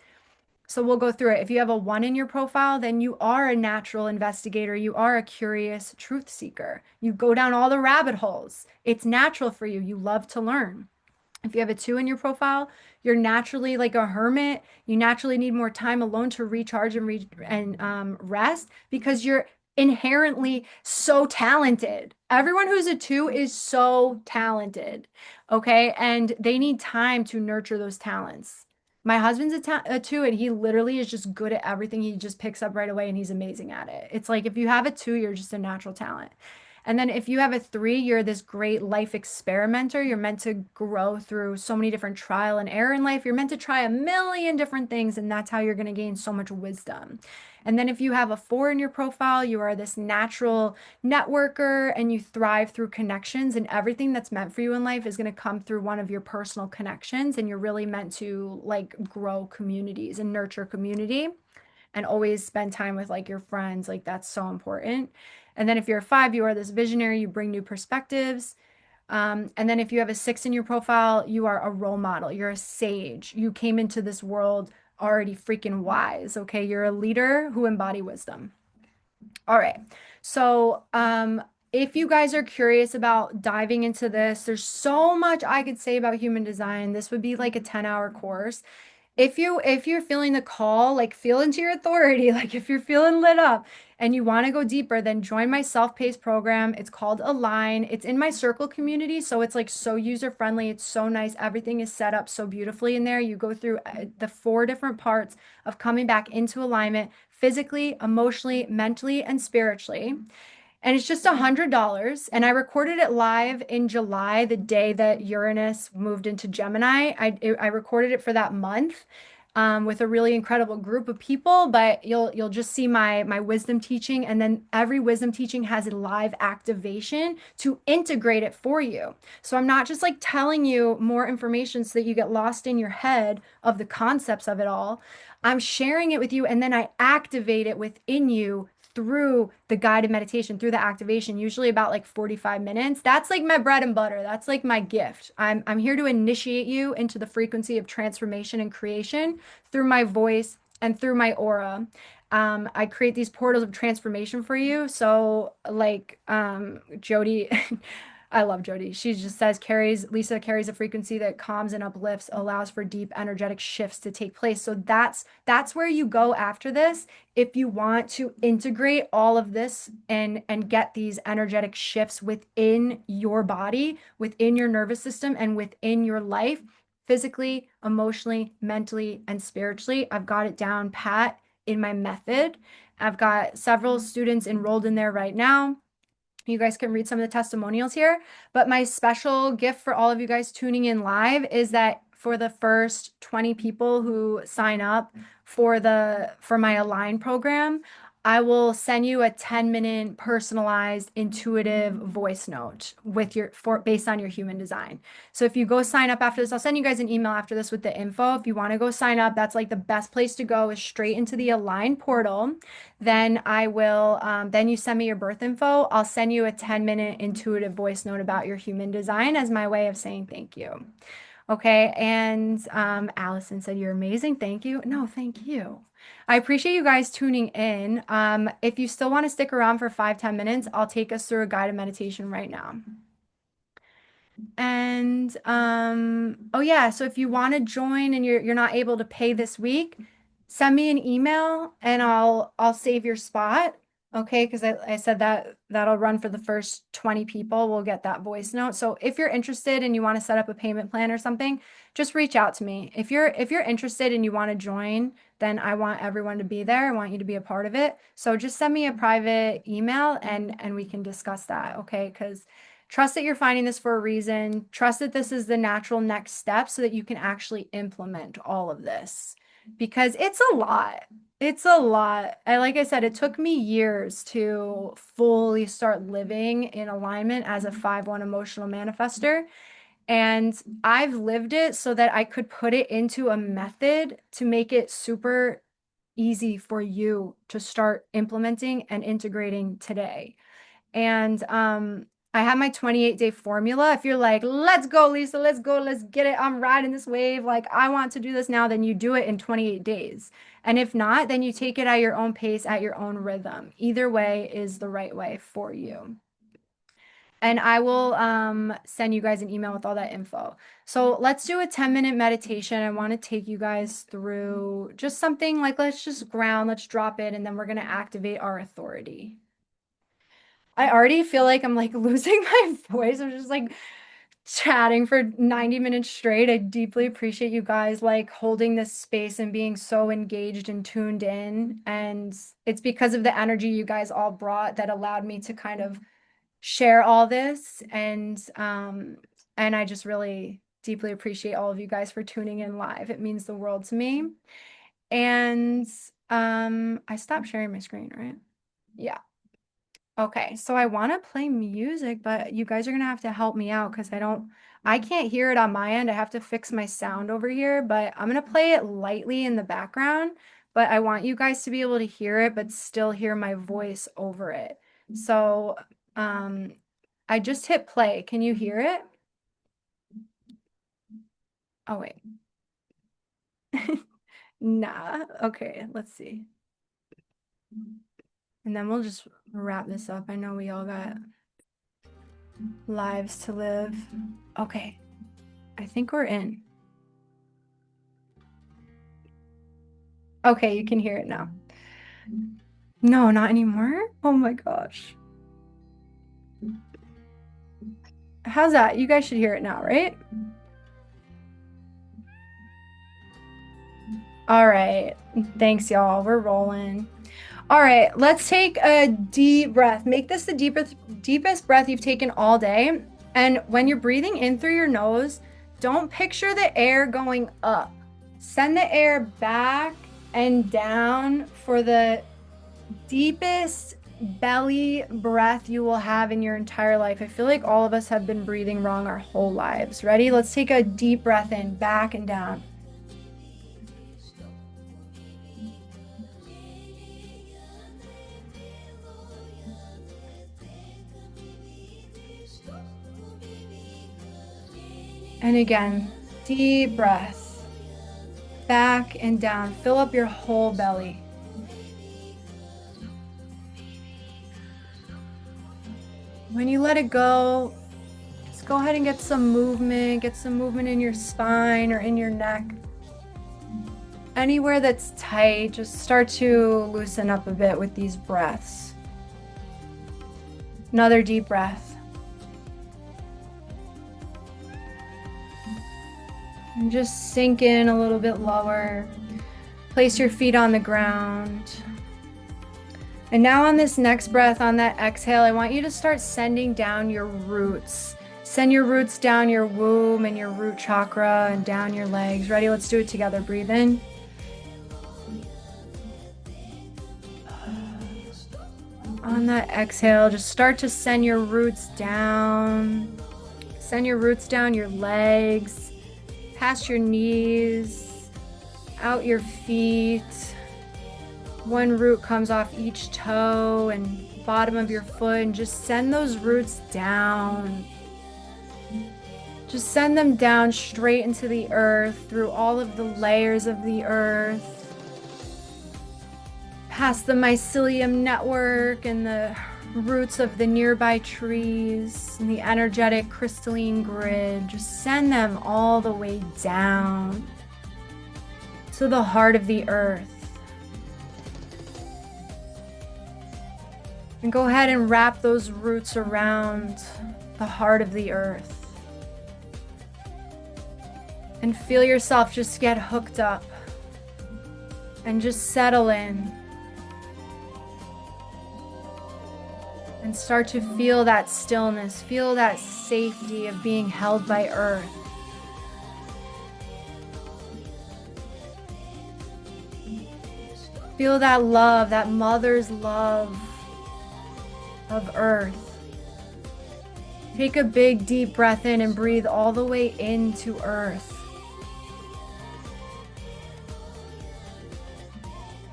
So we'll go through it. If you have a 1 in your profile, then you are a natural investigator. You are a curious truth seeker. You go down all the rabbit holes. It's natural for you. You love to learn. If you have a 2 in your profile, you're naturally like a hermit. You naturally need more time alone to recharge and rest because you're inherently so talented. Everyone who's a 2 is so talented, okay? And they need time to nurture those talents. My husband's a 2, and he literally is just good at everything. He just picks up right away and he's amazing at it. It's like if you have a 2, you're just a natural talent. And then if you have a 3, you're this great life experimenter. You're meant to grow through so many different trial and error in life. You're meant to try a million different things, and that's how you're going to gain so much wisdom. And then if you have a 4 in your profile, you are this natural networker and you thrive through connections, and everything that's meant for you in life is going to come through one of your personal connections, and you're really meant to like grow communities and nurture community and always spend time with like your friends. Like that's so important. And then if you're a 5, you are this visionary, you bring new perspectives. And then if you have a 6 in your profile, you are a role model, you're a sage. You came into this world already freaking wise. Okay. You're a leader who embody wisdom. All right. So, if you guys are curious about diving into this, there's so much I could say about human design. This would be like a 10-hour course. If you're feeling the call, like feel into your authority, like if you're feeling lit up and you want to go deeper, then join my self-paced program. It's called Align. It's in my circle community, so it's like so user friendly. It's so nice. Everything is set up so beautifully in there. You go through the 4 different parts of coming back into alignment physically, emotionally, mentally, and spiritually. And it's just $100. And I recorded it live in July, the day that Uranus moved into Gemini. I recorded it for that month, with a really incredible group of people. But you'll just see my wisdom teaching, and then every wisdom teaching has a live activation to integrate it for you. So I'm not just like telling you more information so that you get lost in your head of the concepts of it all. I'm sharing it with you, and then I activate it within you through the guided meditation, through the activation, usually about like 45 minutes. That's like my bread and butter. That's like my gift. I'm here to initiate you into the frequency of transformation and creation through my voice and through my aura. I create these portals of transformation for you. So like Jody, I love Jody. She just says Lisa carries a frequency that calms and uplifts, allows for deep energetic shifts to take place. So that's where you go after this if you want to integrate all of this and get these energetic shifts within your body, within your nervous system, and within your life, physically, emotionally, mentally, and spiritually. I've got it down pat in my method. I've got several students enrolled in there right now. You guys can read some of the testimonials here. But my special gift for all of you guys tuning in live is that for the first 20 people who sign up for my Align program, I will send you a 10-minute personalized intuitive voice note with based on your human design. So if you go sign up after this, I'll send you guys an email after this with the info. If you want to go sign up, that's like the best place to go, is straight into the Align portal. Then then you send me your birth info. I'll send you a 10-minute intuitive voice note about your human design as my way of saying thank you. Okay. And Allison said, "You're amazing. Thank you." No, thank you. I appreciate you guys tuning in. If you still want to stick around for 5-10 minutes, I'll take us through a guided meditation right now. And oh yeah, so if you want to join and you're not able to pay this week, send me an email and I'll save your spot. Okay, because I said that'll run for the first 20 people. We'll get that voice note. So if you're interested and you want to set up a payment plan or something, just reach out to me. If you're interested and you want to join, then I want everyone to be there. I want you to be a part of it. So just send me a private email and we can discuss that. Okay, because trust that you're finding this for a reason. Trust that this is the natural next step so that you can actually implement all of this, because it's a lot. It's a lot. Like I said, it took me years to fully start living in alignment as a 5/1 emotional manifester. And I've lived it so that I could put it into a method to make it super easy for you to start implementing and integrating today. And I have my 28-day formula. If you're like, let's go, Lisa, let's go, let's get it. I'm riding this wave. Like, I want to do this now, then you do it in 28 days. And if not, then you take it at your own pace, at your own rhythm. Either way is the right way for you. And I will send you guys an email with all that info. So let's do a 10-minute meditation. I want to take you guys through just something like, let's just ground, let's drop it, and then we're going to activate our authority. I already feel like I'm like losing my voice. I'm just like chatting for 90 minutes straight. I deeply appreciate you guys like holding this space and being so engaged and tuned in. And it's because of the energy you guys all brought that allowed me to kind of share all this. And I just really deeply appreciate all of you guys for tuning in live. It means the world to me. And I stopped sharing my screen, right? Yeah. Okay, so I want to play music, but you guys are gonna have to help me out because I can't hear it on my end. I have to fix my sound over here, but I'm gonna play it lightly in the background, but I want you guys to be able to hear it, but still hear my voice over it. So, I just hit play. Can you hear it? Oh, wait. Nah. Okay, let's see. And then we'll just wrap this up. I know we all got lives to live. Okay, I think we're in. Okay, you can hear it now. No, not anymore? Oh my gosh. How's that? You guys should hear it now, right? All right. Thanks, y'all. We're rolling. All right, let's take a deep breath. Make this the deepest breath you've taken all day. And when you're breathing in through your nose, don't picture the air going up. Send the air back and down for the deepest belly breath you will have in your entire life. I feel like all of us have been breathing wrong our whole lives. Ready? Let's take a deep breath in, back and down. And again, deep breath, back and down. Fill up your whole belly. When you let it go, just go ahead and get some movement in your spine or in your neck. Anywhere that's tight, just start to loosen up a bit with these breaths. Another deep breath. And just sink in a little bit lower. Place your feet on the ground. And now on this next breath, on that exhale, I want you to start sending down your roots. Send your roots down your womb and your root chakra and down your legs. Ready? Let's do it together. Breathe in. On that exhale, just start to send your roots down. Send your roots down your legs. Past your knees, out your feet. One root comes off each toe and bottom of your foot, and just send those roots down. Just send them down straight into the earth, through all of the layers of the earth, past the mycelium network and the roots of the nearby trees and the energetic crystalline grid. Just send them all the way down to the heart of the earth. And go ahead and wrap those roots around the heart of the earth. And feel yourself just get hooked up and just settle in. And start to feel that stillness, feel that safety of being held by earth. Feel that love, that mother's love of earth. Take a big deep breath in and breathe all the way into earth.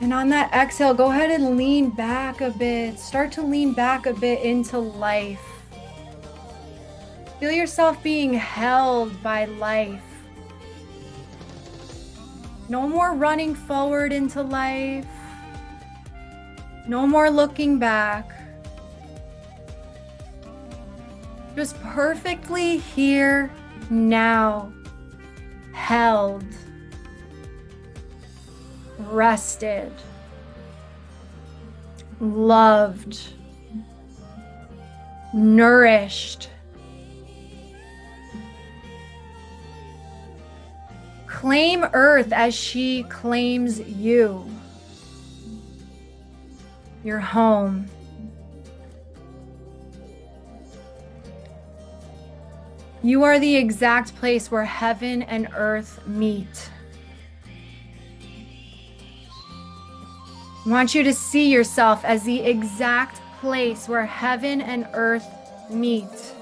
And on that exhale, go ahead and lean back a bit. Start to lean back a bit into life. Feel yourself being held by life. No more running forward into life. No more looking back. Just perfectly here, now, held, rested, loved, nourished. Claim Earth as she claims you. Your home. You are the exact place where heaven and earth meet. I want you to see yourself as the exact place where heaven and earth meet.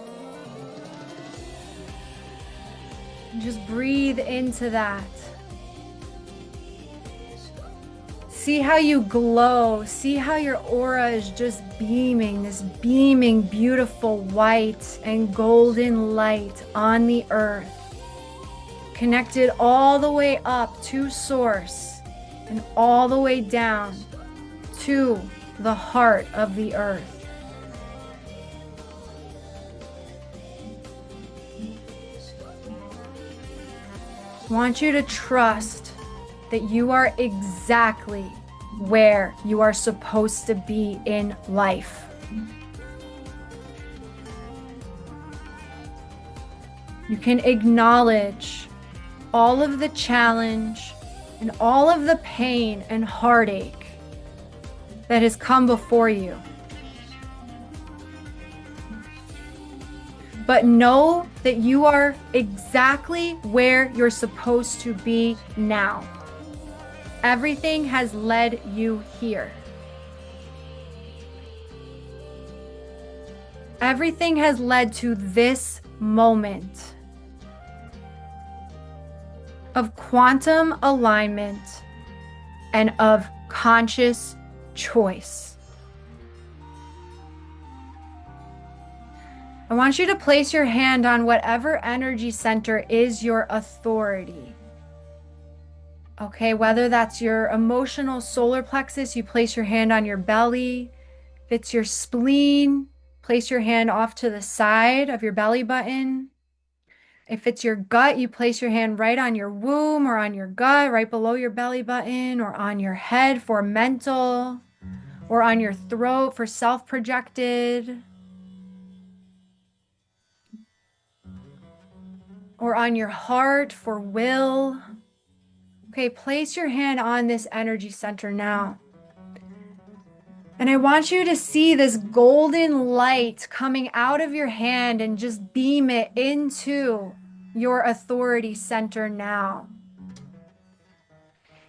And just breathe into that. See how you glow. See how your aura is just beaming, this beaming, beautiful white and golden light on the earth. Connected all the way up to source and all the way down to the heart of the earth. I want you to trust that you are exactly where you are supposed to be in life. You can acknowledge all of the challenge and all of the pain and heartache that has come before you. But know that you are exactly where you're supposed to be now. Everything has led you here. Everything has led to this moment of quantum alignment and of conscious choice. I want you to place your hand on whatever energy center is your authority. Okay, whether that's your emotional solar plexus, you place your hand on your belly. If it's your spleen, place your hand off to the side of your belly button. If it's your gut, you place your hand right on your womb or on your gut, right below your belly button, or on your head for mental, or on your throat for self-projected, or on your heart for will. Okay, place your hand on this energy center now. And I want you to see this golden light coming out of your hand and just beam it into your authority center now.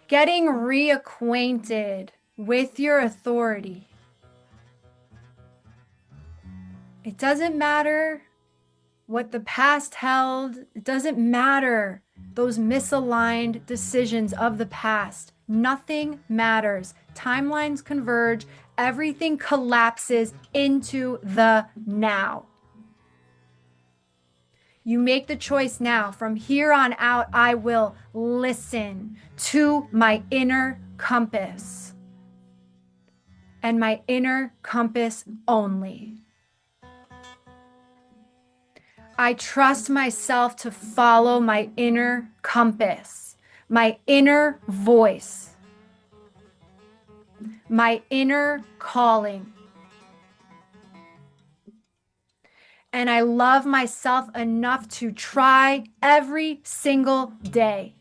Getting reacquainted with your authority. It doesn't matter what the past held. It doesn't matter those misaligned decisions of the past. Nothing matters. Timelines converge. Everything collapses into the now. You make the choice now. From here on out, I will listen to my inner compass and my inner compass only. I trust myself to follow my inner compass, my inner voice, my inner calling. And I love myself enough to try every single day.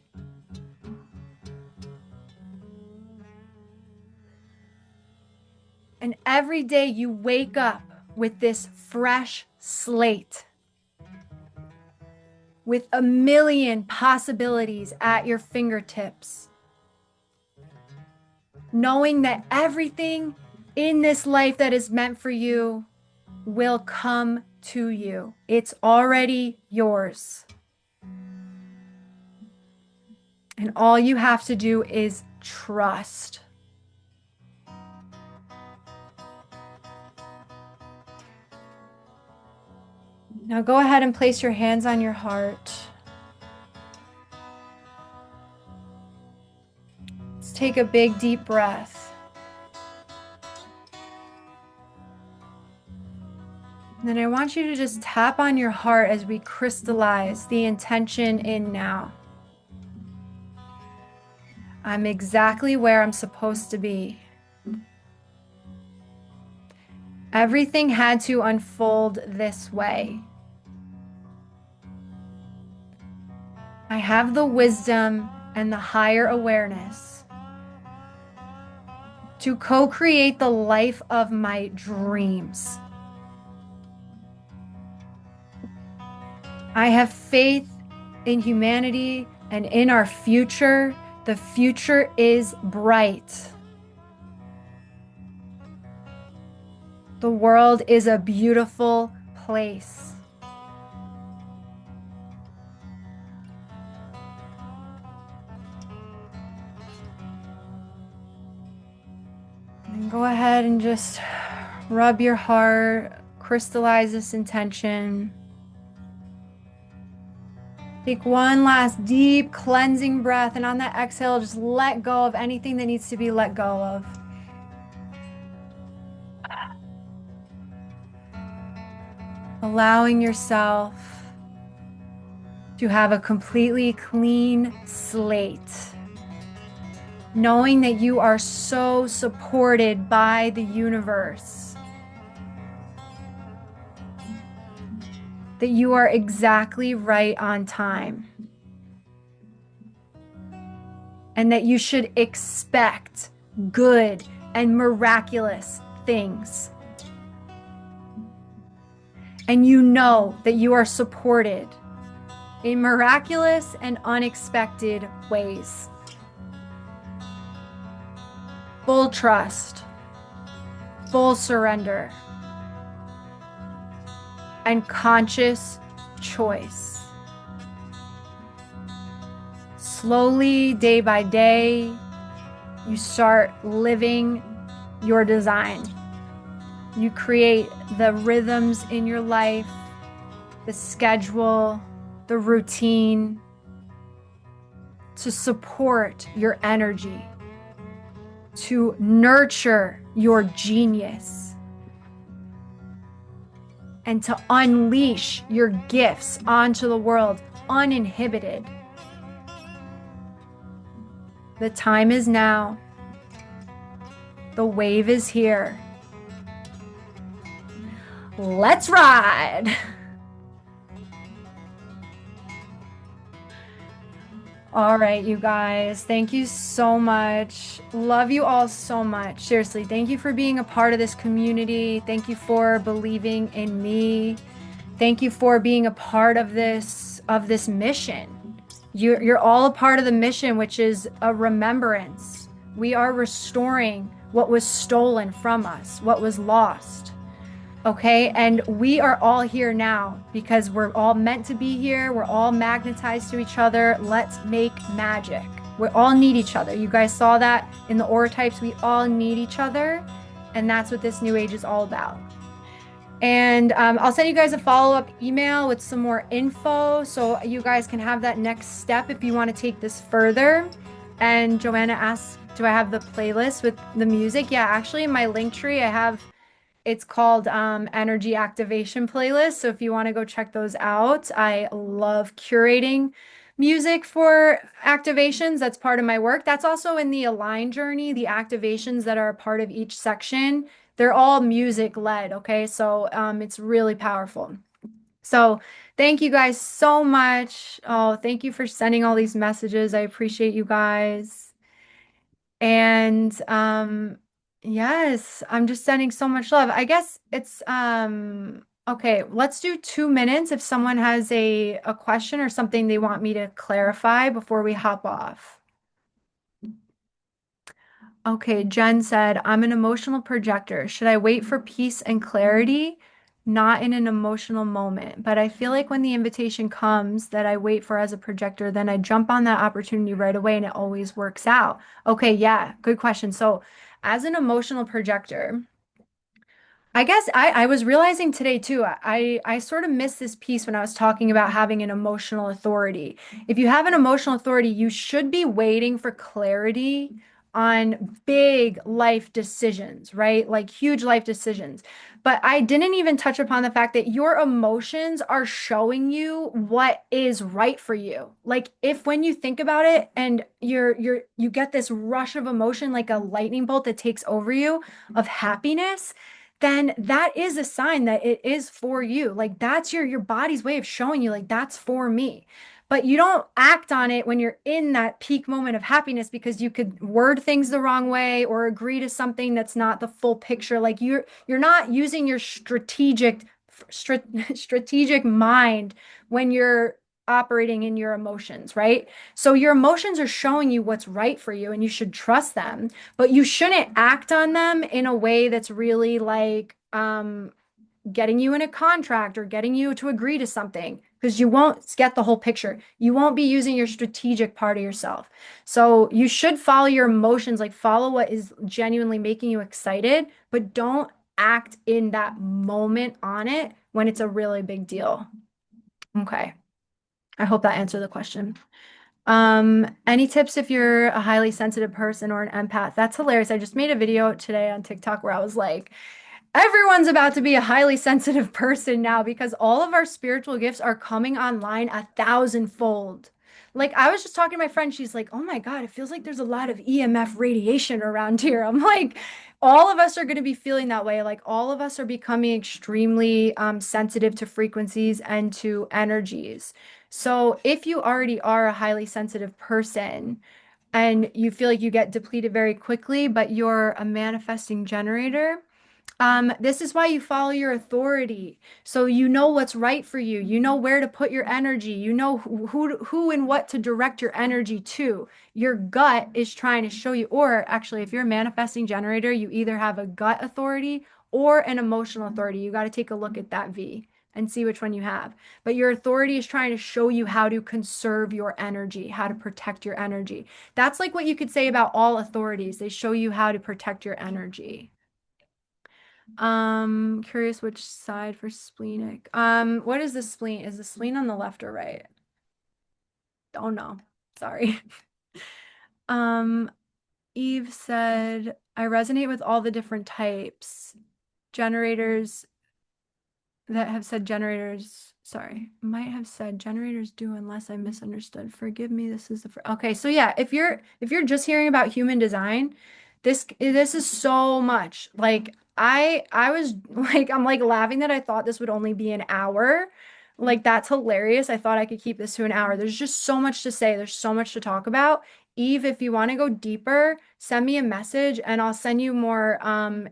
And every day you wake up with this fresh slate, with a million possibilities at your fingertips. Knowing that everything in this life that is meant for you will come to you. It's already yours. And all you have to do is trust. Now go ahead and place your hands on your heart. Let's take a big deep breath. And then I want you to just tap on your heart as we crystallize the intention in now. I'm exactly where I'm supposed to be. Everything had to unfold this way. I have the wisdom and the higher awareness to co-create the life of my dreams. I have faith in humanity and in our future. The future is bright. The world is a beautiful place. And go ahead and just rub your heart, crystallize this intention. Take one last deep cleansing breath, and on that exhale, just let go of anything that needs to be let go of. Allowing yourself to have a completely clean slate. Knowing that you are so supported by the universe. That you are exactly right on time. And that you should expect good and miraculous things. And you know that you are supported in miraculous and unexpected ways. Full trust, full surrender, and conscious choice. Slowly, day by day, you start living your design. You create the rhythms in your life, the schedule, the routine to support your energy, to nurture your genius, and to unleash your gifts onto the world uninhibited. The time is now. The wave is here. Let's ride. All right, you guys, thank you so much. Love you all so much. Seriously, thank you for being a part of this community. Thank you for believing in me. Thank you for being a part of this mission. You're all a part of the mission, which is a remembrance. We are restoring what was stolen from us, what was lost. Okay, and we are all here now because we're all meant to be here. We're all magnetized to each other. Let's make magic. We all need each other. You guys saw that in the aura types. We all need each other, and that's what this new age is all about. And I'll send you guys a follow-up email with some more info so you guys can have that next step if you want to take this further. And Joanna asks, do I have the playlist with the music? Yeah, actually in my link tree, it's called Energy Activation Playlist. So if you want to go check those out, I love curating music for activations. That's part of my work. That's also in the Align journey, the activations that are a part of each section. They're all music led. Okay. So it's really powerful. So thank you guys so much. Oh, thank you for sending all these messages. I appreciate you guys. And yes, I'm just sending so much love. I guess it's okay, let's do 2 minutes if someone has a question or something they want me to clarify before we hop off. Okay, Jen said, I'm an emotional projector. Should I wait for peace and clarity? Not in an emotional moment, but I feel like when the invitation comes that I wait for as a projector, then I jump on that opportunity right away and it always works out. Okay, yeah, good question. So, as an emotional projector, I guess I was realizing today too. I sort of missed this piece when I was talking about having an emotional authority. If you have an emotional authority, you should be waiting for clarity on big life decisions, right? Like huge life decisions. But I didn't even touch upon the fact that your emotions are showing you what is right for you. Like if when you think about it and you get this rush of emotion like a lightning bolt that takes over you of happiness, then that is a sign that it is for you. Like that's your body's way of showing you like that's for me. But you don't act on it when you're in that peak moment of happiness because you could word things the wrong way or agree to something that's not the full picture. Like you're not using your strategic mind when you're operating in your emotions, right? So your emotions are showing you what's right for you and you should trust them, but you shouldn't act on them in a way that's really like getting you in a contract or getting you to agree to something because you won't get the whole picture. You won't be using your strategic part of yourself. So you should follow your emotions, like follow what is genuinely making you excited, but don't act in that moment on it when it's a really big deal. Okay. I hope that answered the question. Any tips if you're a highly sensitive person or an empath? That's hilarious. I just made a video today on TikTok where I was like, everyone's about to be a highly sensitive person now because all of our spiritual gifts are coming online 1,000-fold. Like I was just talking to my friend, she's like, "Oh my God, it feels like there's a lot of EMF radiation around here." I'm like, all of us are going to be feeling that way. Like all of us are becoming extremely sensitive to frequencies and to energies. So if you already are a highly sensitive person, and you feel like you get depleted very quickly, but you're a manifesting generator, this is why you follow your authority. So you know what's right for you. You know where to put your energy. You know who and what to direct your energy to. Your gut is trying to show you, or actually, if you're a manifesting generator, you either have a gut authority or an emotional authority. You got to take a look at that V and see which one you have. But your authority is trying to show you how to conserve your energy, how to protect your energy. That's like what you could say about all authorities. They show you how to protect your energy. Curious which side for splenic. What is the spleen? Is the spleen on the left or right? Oh no. Sorry. Um, Eve said, I resonate with all the different types. Generators that have said generators, sorry, might have said generators do unless I misunderstood. Forgive me, this is the okay, so yeah, if you're just hearing about human design, this is so much. Like I was like I'm like laughing that I thought this would only be an hour. Like that's hilarious. I thought I could keep this to an hour. There's just so much to say. There's so much to talk about. Eve, if you want to go deeper, send me a message and I'll send you more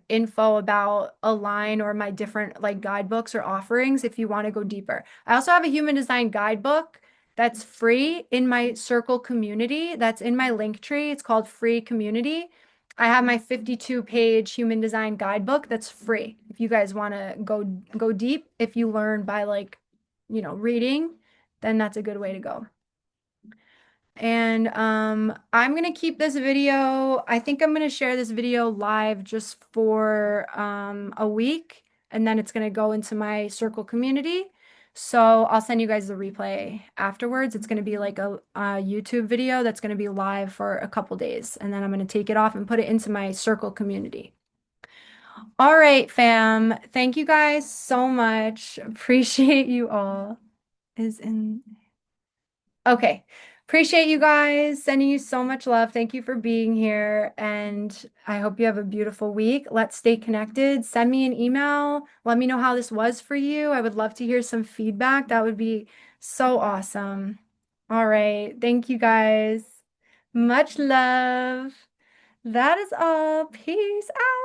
info about Align or my different like guidebooks or offerings if you want to go deeper. I also have a human design guidebook that's free in my circle community. That's in my link tree. It's called Free Community. I have my 52-page human design guidebook that's free. If you guys want to go deep, if you learn by like, reading, then that's a good way to go. And I'm gonna keep this video. I think I'm gonna share this video live just for a week, and then it's gonna go into my circle community. So I'll send you guys the replay afterwards. It's gonna be like a YouTube video that's gonna be live for a couple days, and then I'm gonna take it off and put it into my circle community. All right, fam. Thank you guys so much. Appreciate you all. Is in. Okay. Appreciate you guys. Sending you so much love. Thank you for being here. And I hope you have a beautiful week. Let's stay connected. Send me an email. Let me know how this was for you. I would love to hear some feedback. That would be so awesome. All right. Thank you guys. Much love. That is all. Peace out.